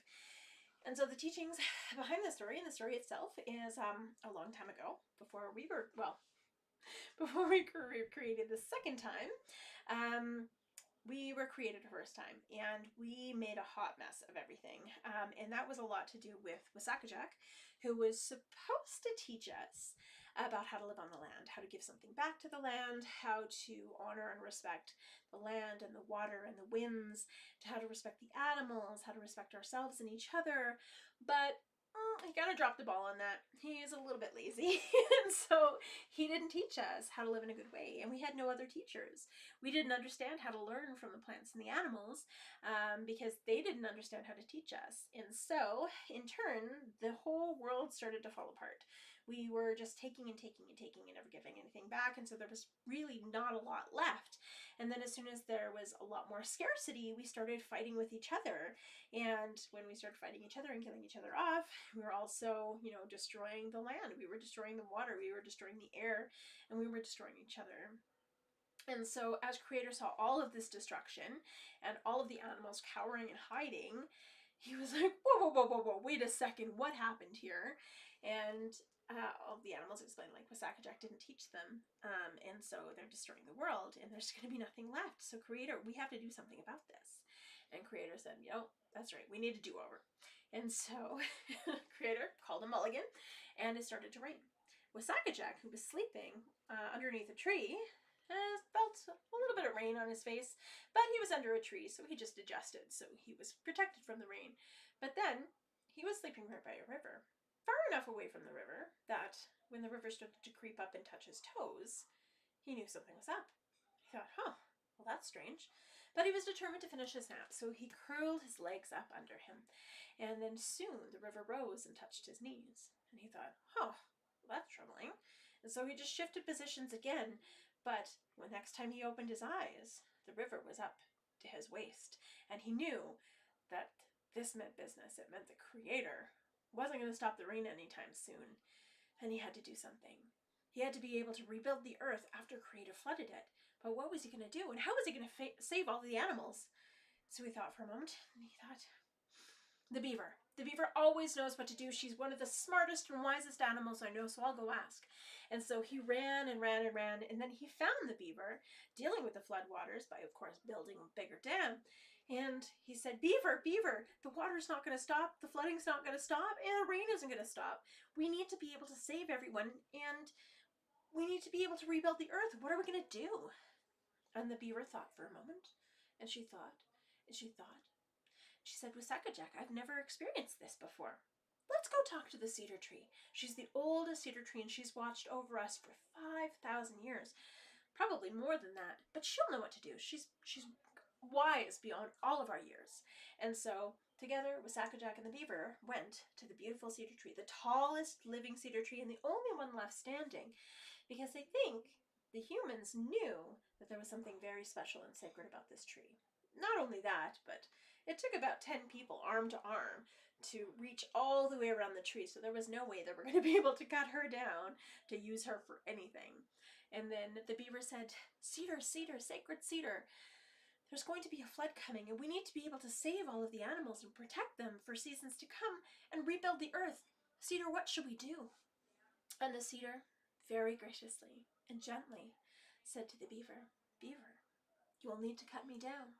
And so the teachings behind the story, and the story itself, is a long time ago, before we were, well, before we were created the second time, we were created the first time, and we made a hot mess of everything. And that was a lot to do with Wasakajak, who was supposed to teach us about how to live on the land, how to give something back to the land, how to honor and respect the land and the water and the winds, to how to respect the animals, how to respect ourselves and each other. But he kind of dropped the ball on that. He is a little bit lazy, and so he didn't teach us how to live in a good way, and we had no other teachers. We didn't understand how to learn from the plants and the animals, because they didn't understand how to teach us. And so, in turn, the whole world started to fall apart. We were just taking and taking and taking and never giving anything back, and so there was really not a lot left. And then as soon as there was a lot more scarcity, we started fighting with each other. And when we started fighting each other and killing each other off, we were also, destroying the land. We were destroying the water. We were destroying the air, and we were destroying each other. And so, as Creator saw all of this destruction and all of the animals cowering and hiding, he was like, whoa, whoa, whoa, whoa, whoa, wait a second, what happened here? And all the animals explained, like, Wasakajak didn't teach them, and so they're destroying the world, and there's going to be nothing left. So, Creator, we have to do something about this. And Creator said, that's right, we need a do-over. And so Creator called a mulligan, and it started to rain. Wasakajak, who was sleeping underneath a tree, felt a little bit of rain on his face, but he was under a tree, so he just adjusted, so he was protected from the rain. But then he was sleeping right by a river, far enough away from the river that when the river started to creep up and touch his toes, he knew something was up. He thought, well, that's strange. But he was determined to finish his nap, so he curled his legs up under him. And then soon the river rose and touched his knees. And he thought, well, that's troubling. And so he just shifted positions again. But when next time he opened his eyes, the river was up to his waist. And he knew that this meant business. It meant the Creator wasn't going to stop the rain anytime soon. And he had to do something. He had to be able to rebuild the earth after Creator flooded it. But what was he going to do? And how was he going to save all the animals? So he thought for a moment, and he thought, the beaver. The beaver always knows what to do. She's one of the smartest and wisest animals I know, so I'll go ask. And so he ran and ran and ran, and then he found the beaver dealing with the floodwaters by, of course, building a bigger dam. And he said, Beaver, Beaver, the water's not going to stop, the flooding's not going to stop, and the rain isn't going to stop. We need to be able to save everyone, and we need to be able to rebuild the earth. What are we going to do? And the beaver thought for a moment, and she thought, And she thought. She said, Wisakajack, I've never experienced this before. Let's go talk to the cedar tree. She's the oldest cedar tree, and she's watched over us for 5,000 years. Probably more than that, but she'll know what to do. She's wise beyond all of our years. And so, together, Wisakajack and the beaver went to the beautiful cedar tree, the tallest living cedar tree and the only one left standing, because they think the humans knew that there was something very special and sacred about this tree. Not only that, but it took about 10 people, arm to arm, to reach all the way around the tree, so there was no way they were going to be able to cut her down to use her for anything. And then the beaver said, Cedar, cedar, sacred cedar, there's going to be a flood coming, and we need to be able to save all of the animals and protect them for seasons to come and rebuild the earth. Cedar, what should we do? And the cedar, very graciously and gently, said to the beaver, Beaver, you will need to cut me down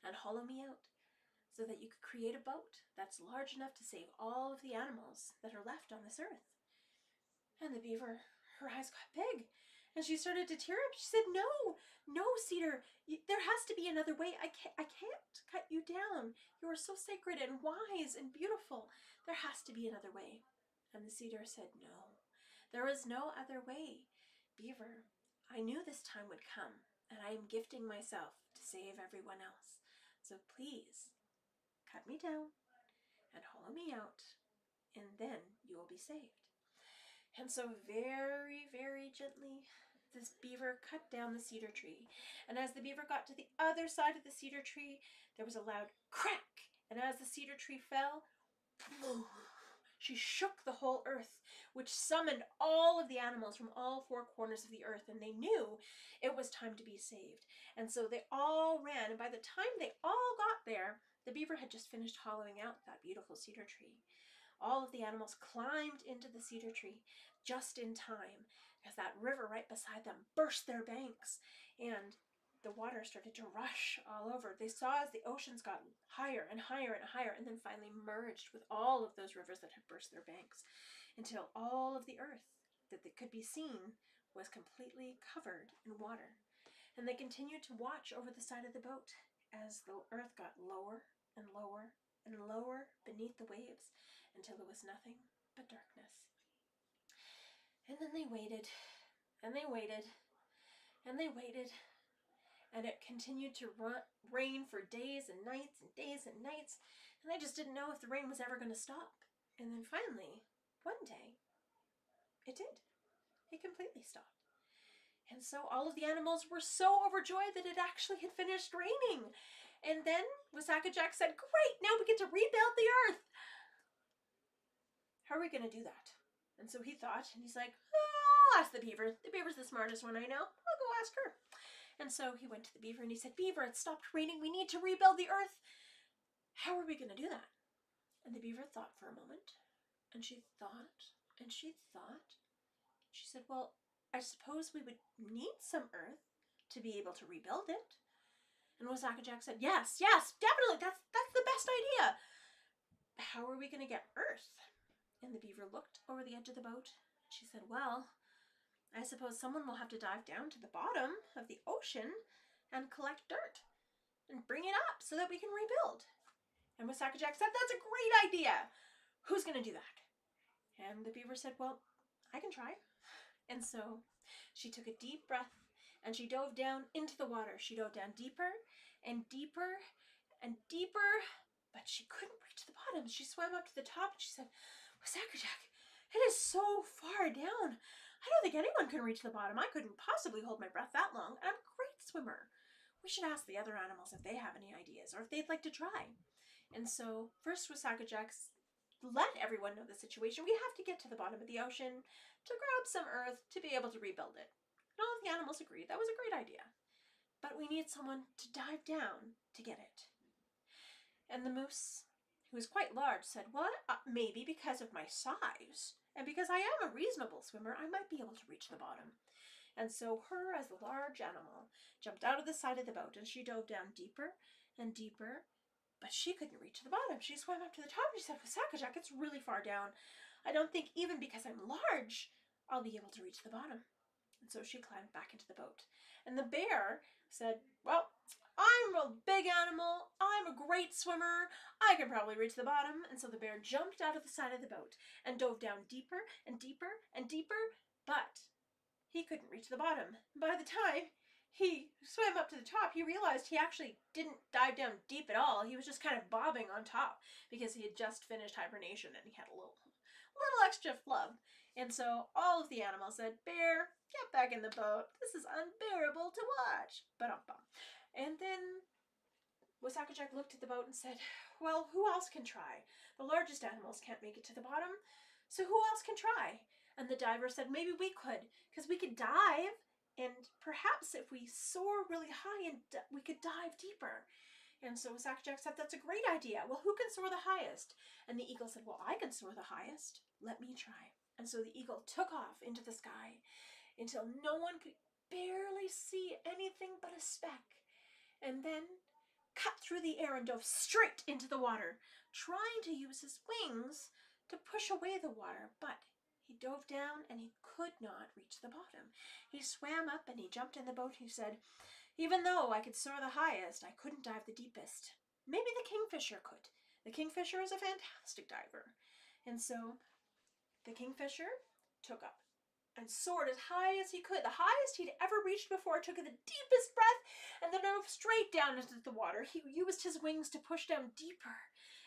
and hollow me out, so that you could create a boat that's large enough to save all of the animals that are left on this earth. And the beaver, her eyes got big, and she started to tear up. She said, no, Cedar, there has to be another way. I can't cut you down. You are so sacred and wise and beautiful. There has to be another way. And the cedar said, no, there is no other way. Beaver, I knew this time would come, and I am gifting myself to save everyone else. So please, cut me down and hollow me out, and then you will be saved. And so very, very gently, this beaver cut down the cedar tree. And as the beaver got to the other side of the cedar tree, there was a loud crack. And as the cedar tree fell, she shook the whole earth, which summoned all of the animals from all four corners of the earth, and they knew it was time to be saved. And so they all ran, and by the time they all got there, the beaver had just finished hollowing out that beautiful cedar tree. All of the animals climbed into the cedar tree just in time, because that river right beside them burst their banks, and the water started to rush all over. They saw as the oceans got higher and higher and higher, and then finally merged with all of those rivers that had burst their banks, until all of the earth that could be seen was completely covered in water. And they continued to watch over the side of the boat as the earth got lower and lower and lower beneath the waves, until it was nothing but darkness. And then they waited, and they waited, and they waited, and it continued to rain for days and nights and days and nights, and they just didn't know if the rain was ever going to stop. And then finally, one day, it did. It completely stopped. And so all of the animals were so overjoyed that it actually had finished raining. And then Wisakajack said, great, now we get to rebuild the earth. How are we going to do that? And so he thought, and he's like, I'll ask the beaver. The beaver's the smartest one I know. I'll go ask her. And so he went to the beaver and he said, Beaver, it stopped raining. We need to rebuild the earth. How are we going to do that? And the beaver thought for a moment, and she thought, and she thought. She said, well, I suppose we would need some earth to be able to rebuild it. And Wisakajack said, yes, definitely. That's the best idea. How are we going to get earth? And the beaver looked over the edge of the boat. She said, well, I suppose someone will have to dive down to the bottom of the ocean and collect dirt and bring it up so that we can rebuild. And Wisakajack said, that's a great idea. Who's going to do that? And the beaver said, well, I can try. And so she took a deep breath and she dove down into the water. She dove down deeper and deeper and deeper, but she couldn't reach the bottom. She swam up to the top and she said, Wisakajack, it is so far down. I don't think anyone can reach the bottom. I couldn't possibly hold my breath that long. And I'm a great swimmer. We should ask the other animals if they have any ideas or if they'd like to try. And so first Wisakajack let everyone know the situation. We have to get to the bottom of the ocean to grab some earth to be able to rebuild it. And all of the animals agreed that was a great idea. But we need someone to dive down to get it. And the moose, who was quite large, said, well, maybe because of my size and because I am a reasonable swimmer, I might be able to reach the bottom. And so her, as the large animal, jumped out of the side of the boat and she dove down deeper and deeper, but she couldn't reach the bottom. She swam up to the top and she said, Wisakajack, it's really far down. I don't think even because I'm large, I'll be able to reach the bottom. And so she climbed back into the boat. And the bear said, well, I'm a big animal. I'm a great swimmer. I can probably reach the bottom. And so the bear jumped out of the side of the boat and dove down deeper and deeper and deeper, but he couldn't reach the bottom. By the time he swam up to the top, he realized he actually didn't dive down deep at all. He was just kind of bobbing on top because he had just finished hibernation and he had a little extra flub. And so all of the animals said, "Bear, get back in the boat. This is unbearable to watch." Ba-dum-bum. And then Wasakajak looked at the boat and said, "Well, who else can try? The largest animals can't make it to the bottom, so who else can try?" And the diver said, "Maybe we could, because we could dive, and perhaps if we soar really high, and we could dive deeper." And so Wasakajak said, "That's a great idea. Well, who can soar the highest?" And the eagle said, "Well, I can soar the highest. Let me try." And so the eagle took off into the sky until no one could barely see anything but a speck, and then cut through the air and dove straight into the water, trying to use his wings to push away the water, but he dove down and he could not reach the bottom. He swam up and he jumped in the boat. He said, "Even though I could soar the highest, I couldn't dive the deepest. Maybe the kingfisher could. The kingfisher is a fantastic diver." And so the kingfisher took up and soared as high as he could, the highest he'd ever reached before, took the deepest breath, and then dove straight down into the water. He used his wings to push down deeper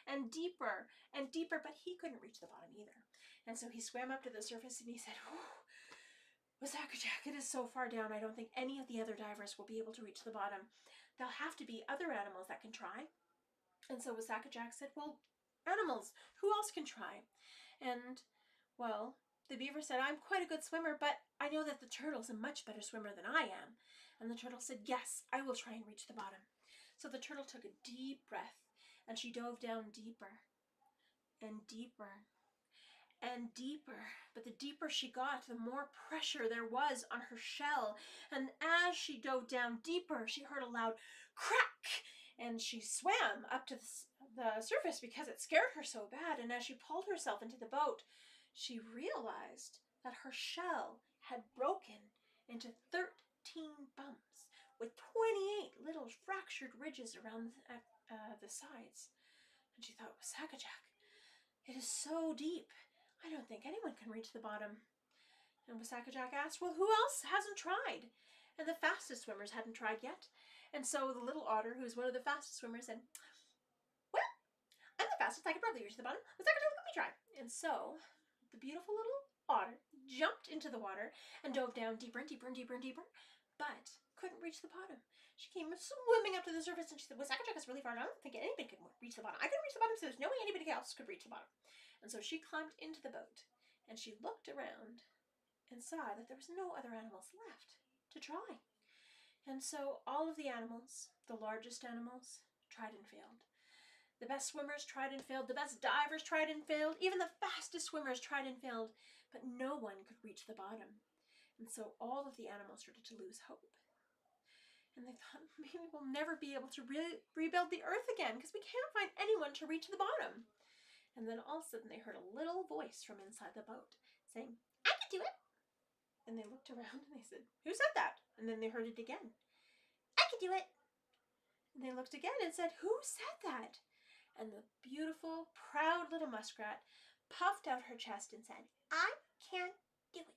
and deeper and deeper, but he couldn't reach the bottom either. And so he swam up to the surface and he said, "Wasakajak, it is so far down, I don't think any of the other divers will be able to reach the bottom. There'll have to be other animals that can try." And so Wasakajak said, "Well, animals, who else can try?" And, well, the beaver said, "I'm quite a good swimmer, but I know that the turtle's a much better swimmer than I am." And the turtle said, "Yes, I will try and reach the bottom." So the turtle took a deep breath, and she dove down deeper and deeper and deeper. But the deeper she got, the more pressure there was on her shell. And as she dove down deeper, she heard a loud crack, and she swam up to the surface because it scared her so bad. And as she pulled herself into the boat, she realized that her shell had broken into 13 bumps with 28 little fractured ridges around the sides. And she thought, "Wasakajak, it is so deep. I don't think anyone can reach the bottom." And Wasakajak asked, "Well, who else hasn't tried?" And the fastest swimmers hadn't tried yet. And so the little otter, who's one of the fastest swimmers, said, "Well, I'm the fastest. I could probably reach the bottom. Wasakajak, let me try." And so the beautiful little otter jumped into the water and dove down deeper and deeper and deeper and deeper, but couldn't reach the bottom. She came swimming up to the surface and she said, "Wasakajak is really far. I don't think anybody could reach the bottom. I couldn't reach the bottom, so there's no way anybody else could reach the bottom." And so she climbed into the boat and she looked around and saw that there was no other animals left to try. And so all of the animals, the largest animals, tried and failed. The best swimmers tried and failed. The best divers tried and failed. Even the fastest swimmers tried and failed. But no one could reach the bottom. And so all of the animals started to lose hope. And they thought, maybe we'll never be able to rebuild the earth again because we can't find anyone to reach the bottom. And then all of a sudden they heard a little voice from inside the boat saying, "I can do it." And they looked around and they said, "Who said that?" And then they heard it again. "I can do it." And they looked again and said, "Who said that?" And the beautiful, proud little muskrat puffed out her chest and said, "I can do it."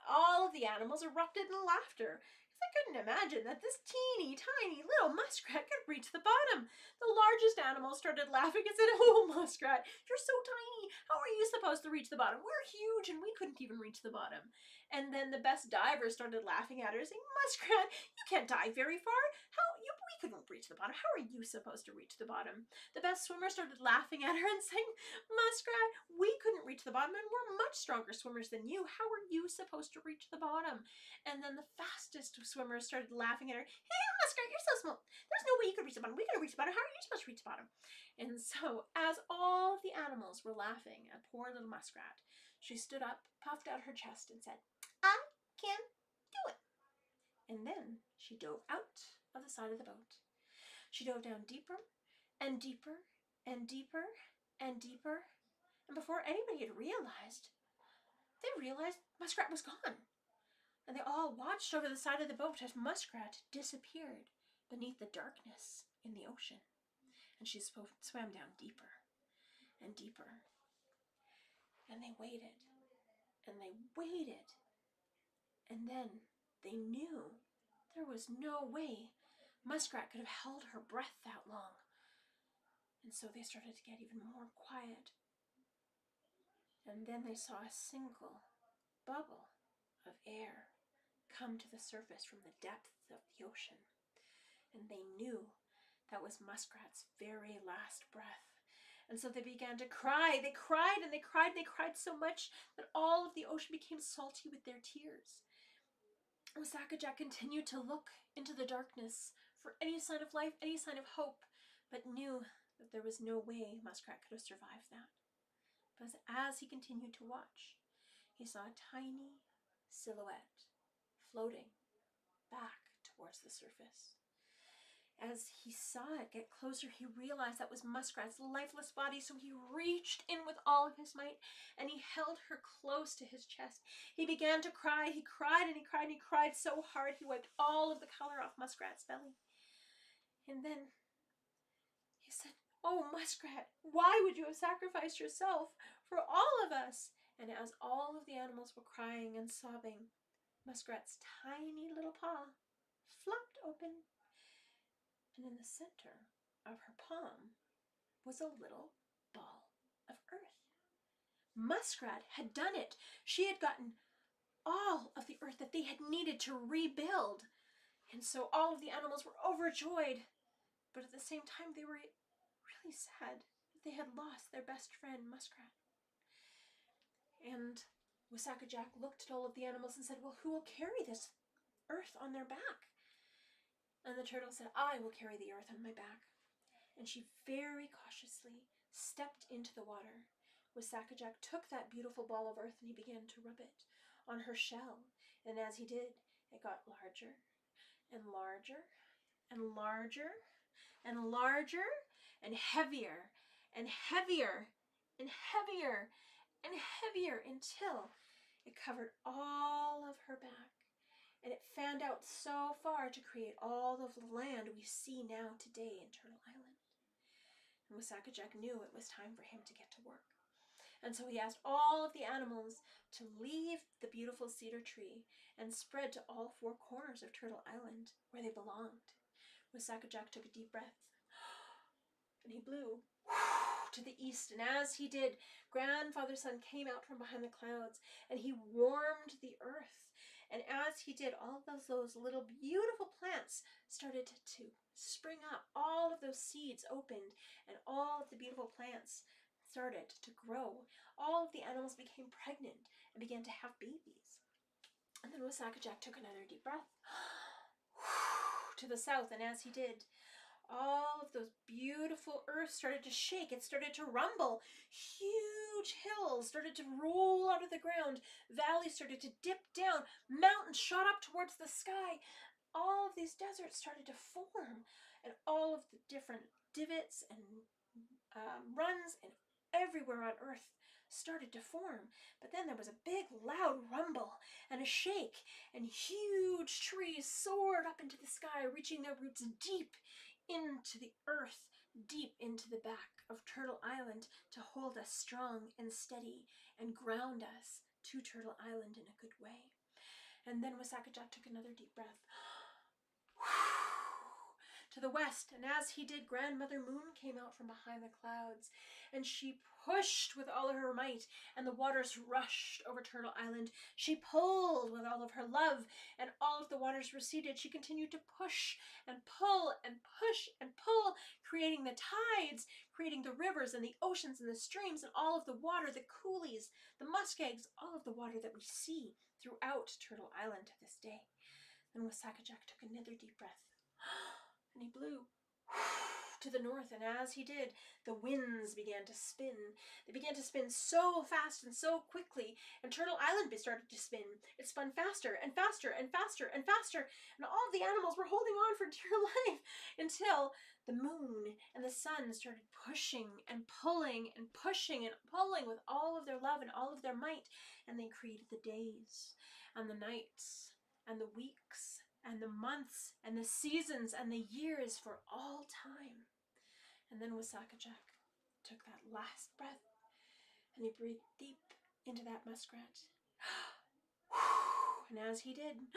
All of the animals erupted in laughter because they couldn't imagine that this teeny tiny little muskrat could reach the bottom. The largest animals started laughing and said, "Oh, muskrat, you're so tiny. How are you supposed to reach the bottom? We're huge and we couldn't even reach the bottom." And then the best divers started laughing at her, saying, "Muskrat, you can't dive very far. We couldn't reach the bottom. How are you supposed to reach the bottom?" The best swimmer started laughing at her and saying, "Muskrat, we couldn't reach the bottom and we're much stronger swimmers than you. How are you supposed to reach the bottom?" And then the fastest swimmers started laughing at her. "Hey, muskrat, you're so small. There's no way you could reach the bottom. We couldn't reach the bottom. How are you supposed to reach the bottom?" And so, as all of the animals were laughing at poor little muskrat, she stood up, puffed out her chest, and said, "I can do it." And then she dove out of the side of the boat. She dove down deeper and deeper and deeper and deeper. And before anybody had realized, Muskrat was gone. And they all watched over the side of the boat as Muskrat disappeared beneath the darkness in the ocean. And she swam down deeper and deeper. And they waited, and they waited. And then they knew there was no way Muskrat could have held her breath that long. And so they started to get even more quiet. And then they saw a single bubble of air come to the surface from the depths of the ocean. And they knew that was Muskrat's very last breath. And so they began to cry. They cried and they cried and they cried so much that all of the ocean became salty with their tears. Wasakajack continued to look into the darkness for any sign of life, any sign of hope, but knew that there was no way Muskrat could have survived that. But as he continued to watch, he saw a tiny silhouette floating back towards the surface. As he saw it get closer, he realized that was Muskrat's lifeless body, so he reached in with all of his might, and he held her close to his chest. He began to cry. He cried and he cried and he cried so hard he wiped all of the color off Muskrat's belly. And then he said, "Oh, Muskrat, why would you have sacrificed yourself for all of us?" And as all of the animals were crying and sobbing, Muskrat's tiny little paw flopped open. And in the center of her palm was a little ball of earth. Muskrat had done it. She had gotten all of the earth that they had needed to rebuild. And so all of the animals were overjoyed. But at the same time, they were really sad that they had lost their best friend, Muskrat. And Wasakajack looked at all of the animals and said, "Well, who will carry this earth on their back?" And the turtle said, "I will carry the earth on my back." And she very cautiously stepped into the water. Wasakajack took that beautiful ball of earth and he began to rub it on her shell. And as he did, it got larger and larger and larger and larger and heavier and heavier and heavier and heavier until it covered all of her back. And it fanned out so far to create all of the land we see now today in Turtle Island. And Wasakajack knew it was time for him to get to work. And so he asked all of the animals to leave the beautiful cedar tree and spread to all four corners of Turtle Island where they belonged. Wasakajack took a deep breath and he blew to the east, and as he did, Grandfather Sun came out from behind the clouds and he warmed the earth. And as he did, all of those little beautiful plants started to spring up. All of those seeds opened and all of the beautiful plants started to grow. All of the animals became pregnant and began to have babies. And then Wasakajack took another deep breath to the south, and as he did, all of those beautiful earth started to shake. It started to rumble. Huge hills started to roll out of the ground. Valleys started to dip down. Mountains shot up towards the sky. All of these deserts started to form. And all of the different divots and runs and everywhere on earth started to form. But then there was a big loud rumble and a shake, and huge trees soared up into the sky, reaching their roots deep into the earth, deep into the back of Turtle Island to hold us strong and steady and ground us to Turtle Island in a good way. And then Wasakajack took another deep breath to the west, and as he did, Grandmother Moon came out from behind the clouds, and she pushed with all of her might, and the waters rushed over Turtle Island. She pulled with all of her love, and all of the waters receded. She continued to push and pull and push and pull, creating the tides, creating the rivers and the oceans and the streams and all of the water, the coulees, the muskegs, all of the water that we see throughout Turtle Island to this day. Then Wasakajack took another deep breath. And he blew to the north, and as he did, the winds began to spin. They began to spin so fast and so quickly, and Turtle Island started to spin. It spun faster and faster and faster and faster, and all of the animals were holding on for dear life until the moon and the sun started pushing and pulling and pushing and pulling with all of their love and all of their might, and they created the days and the nights and the weeks and the months and the seasons and the years for all time. And then Wasakajak took that last breath and he breathed deep into that muskrat. And as he did,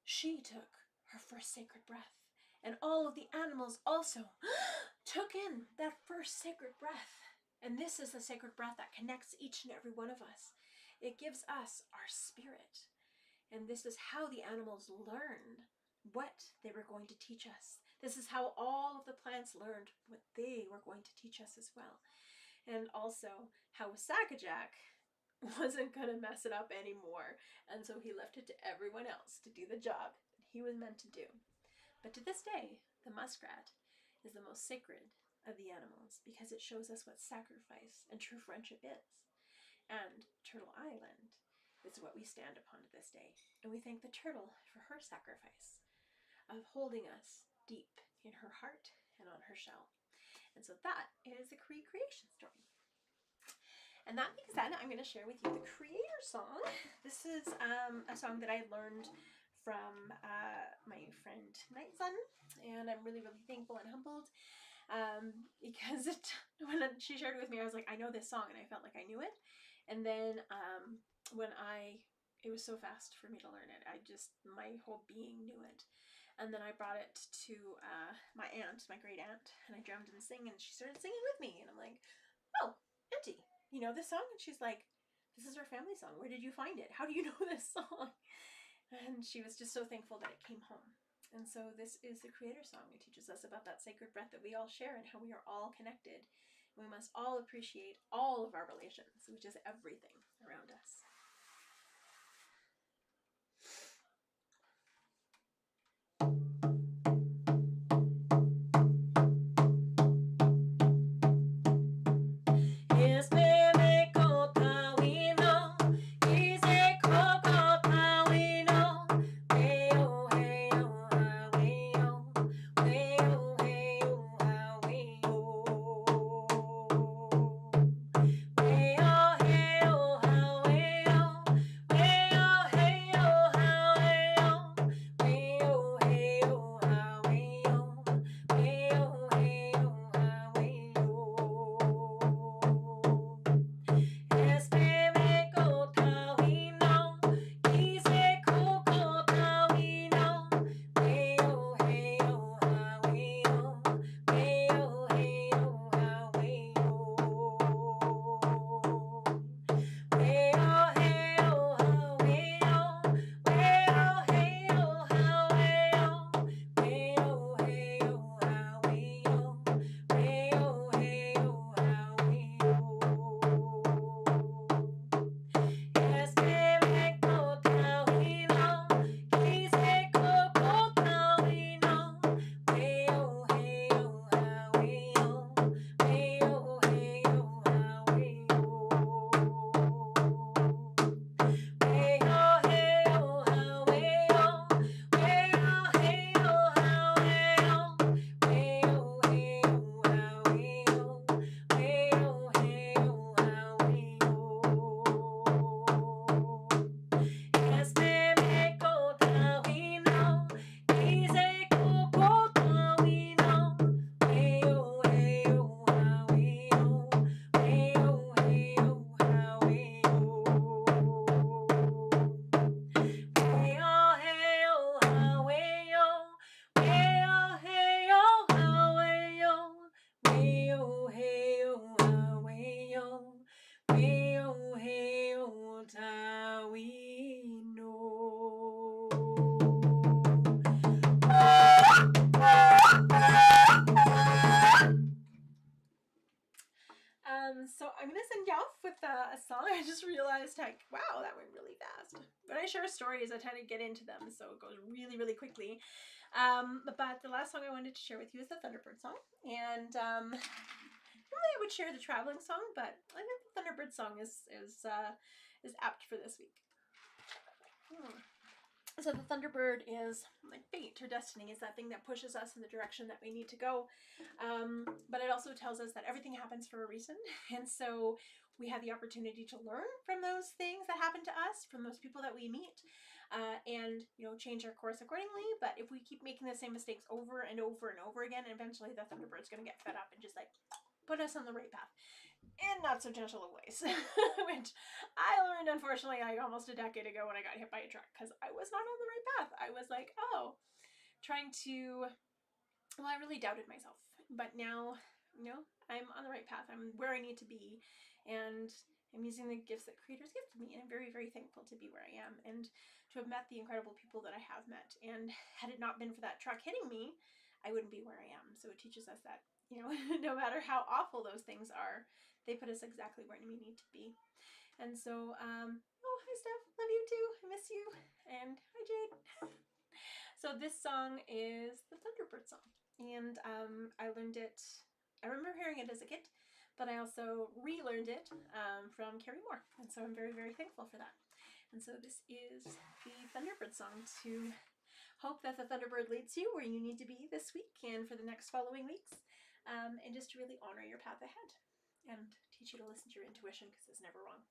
she took her first sacred breath. And all of the animals also took in that first sacred breath. And this is the sacred breath that connects each and every one of us. It gives us our spirit. And this is how the animals learned what they were going to teach us. This is how all of the plants learned what they were going to teach us as well. And also how Wasakajak wasn't going to mess it up anymore. And so he left it to everyone else to do the job that he was meant to do. But to this day, the muskrat is the most sacred of the animals because it shows us what sacrifice and true friendship is. And Turtle Island is what we stand upon to this day. And we thank the turtle for her sacrifice of holding us deep in her heart and on her shell. And so that is the Cree creation story. And that being said, I'm going to share with you the Creator Song. This is a song that I learned from my friend Nightsun, and I'm really, really thankful and humbled because when she shared it with me, I was like, I know this song, and I felt like I knew it. And then it was so fast for me to learn it. My whole being knew it. And then I brought it to my aunt, my great aunt, and I drummed and sang, and she started singing with me, and I'm like, oh, Auntie, you know this song? And she's like, this is our family song. Where did you find it? How do you know this song? And she was just so thankful that it came home. And so this is the Creator Song. It teaches us about that sacred breath that we all share and how we are all connected. We must all appreciate all of our relations, which is everything around us. So I'm going to send you off with a song. I just realized, like, wow, that went really fast. When I share stories, I tend to get into them, so it goes really, really quickly. But the last song I wanted to share with you is the Thunderbird Song. And normally I would share the traveling song, but I think the Thunderbird Song is apt for this week. So the Thunderbird is like fate or destiny. Is that thing that pushes us in the direction that we need to go. But it also tells us that everything happens for a reason. And so we have the opportunity to learn from those things that happen to us, from those people that we meet, and, you know, change our course accordingly. But if we keep making the same mistakes over and over and over again, eventually the Thunderbird's going to get fed up and just like put us on the right path in not so gentle of ways, which I learned, unfortunately, like almost a decade ago when I got hit by a truck, because I was not on the right path. I was like, oh, trying to, well, I really doubted myself. But now, you know, I'm on the right path. I'm where I need to be, and I'm using the gifts that creators gifted me, and I'm very, very thankful to be where I am and to have met the incredible people that I have met. And had it not been for that truck hitting me, I wouldn't be where I am. So it teaches us that, you know, no matter how awful those things are, they put us exactly where we need to be. And so, oh, hi Steph, love you too, I miss you, and hi Jade. So this song is the Thunderbird Song, and I learned it, I remember hearing it as a kid, but I also relearned it from Carrie Moore, and so I'm very, very thankful for that. And so this is the Thunderbird Song, to hope that the Thunderbird leads you where you need to be this week and for the next following weeks, and just to really honor your path ahead and teach you to listen to your intuition, because it's never wrong.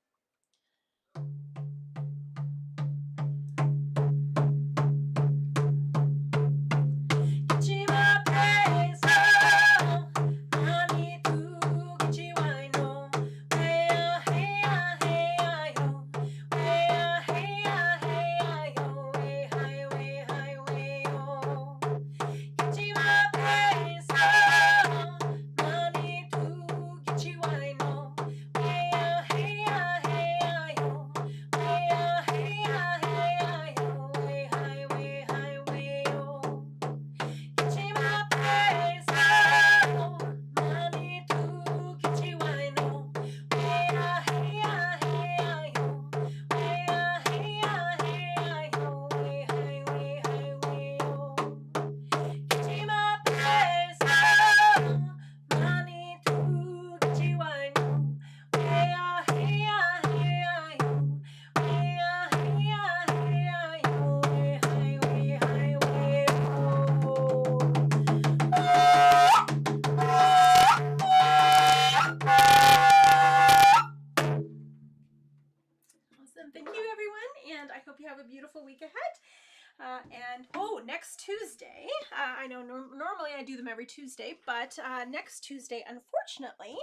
Thank you, everyone, and I hope you have a beautiful week ahead. And oh, next Tuesday, I know normally I do them every Tuesday, but next Tuesday, unfortunately,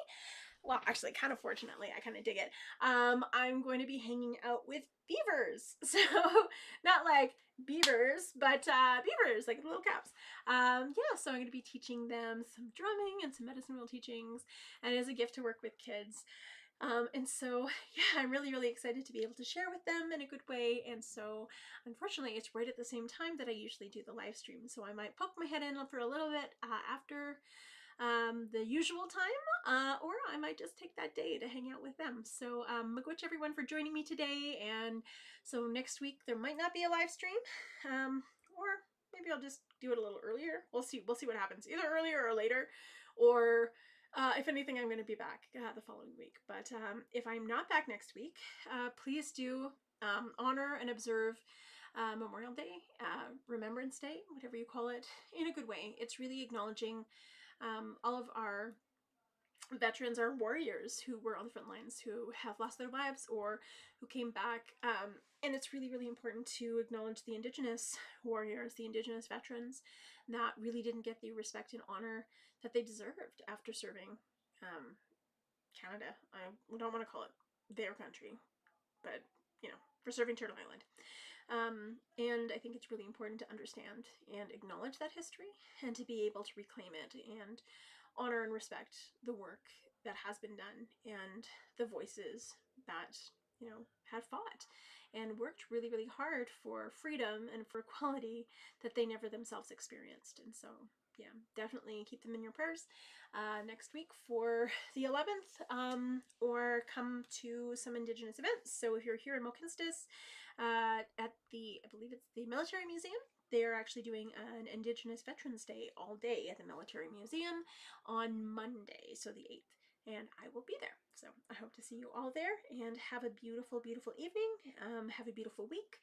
well, actually, kind of fortunately, I kind of dig it, I'm going to be hanging out with beavers. So, not like beavers, but beavers, like little caps. Yeah, so I'm going to be teaching them some drumming and some medicine wheel teachings, and as a gift to work with kids. And so, yeah, I'm really, really excited to be able to share with them in a good way. And so, unfortunately, it's right at the same time that I usually do the live stream. So I might poke my head in for a little bit after the usual time, or I might just take that day to hang out with them. So, miigwech everyone for joining me today. And so next week there might not be a live stream, or maybe I'll just do it a little earlier. We'll see. We'll see what happens. Either earlier or later, or if anything, I'm going to be back the following week. But if I'm not back next week, please do honor and observe Memorial Day, Remembrance Day, whatever you call it, in a good way. It's really acknowledging all of our veterans, our warriors who were on the front lines, who have lost their lives or who came back. And it's really, really important to acknowledge the Indigenous warriors, the Indigenous veterans that really didn't get the respect and honor that they deserved after serving Canada. I don't want to call it their country, but, you know, for serving Turtle Island. And I think it's really important to understand and acknowledge that history and to be able to reclaim it and honor and respect the work that has been done and the voices that, you know, have fought and worked really, really hard for freedom and for equality that they never themselves experienced. And so, yeah, definitely keep them in your prayers next week for the 11th, or come to some Indigenous events. So if you're here in Mohkinstsis, at the, I believe it's the Military Museum, they're actually doing an Indigenous Veterans Day all day at the Military Museum on Monday, so the 8th, and I will be there. So I hope to see you all there, and have a beautiful, beautiful evening. Have a beautiful week,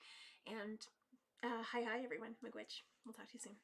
and hi everyone. Miigwech. We'll talk to you soon.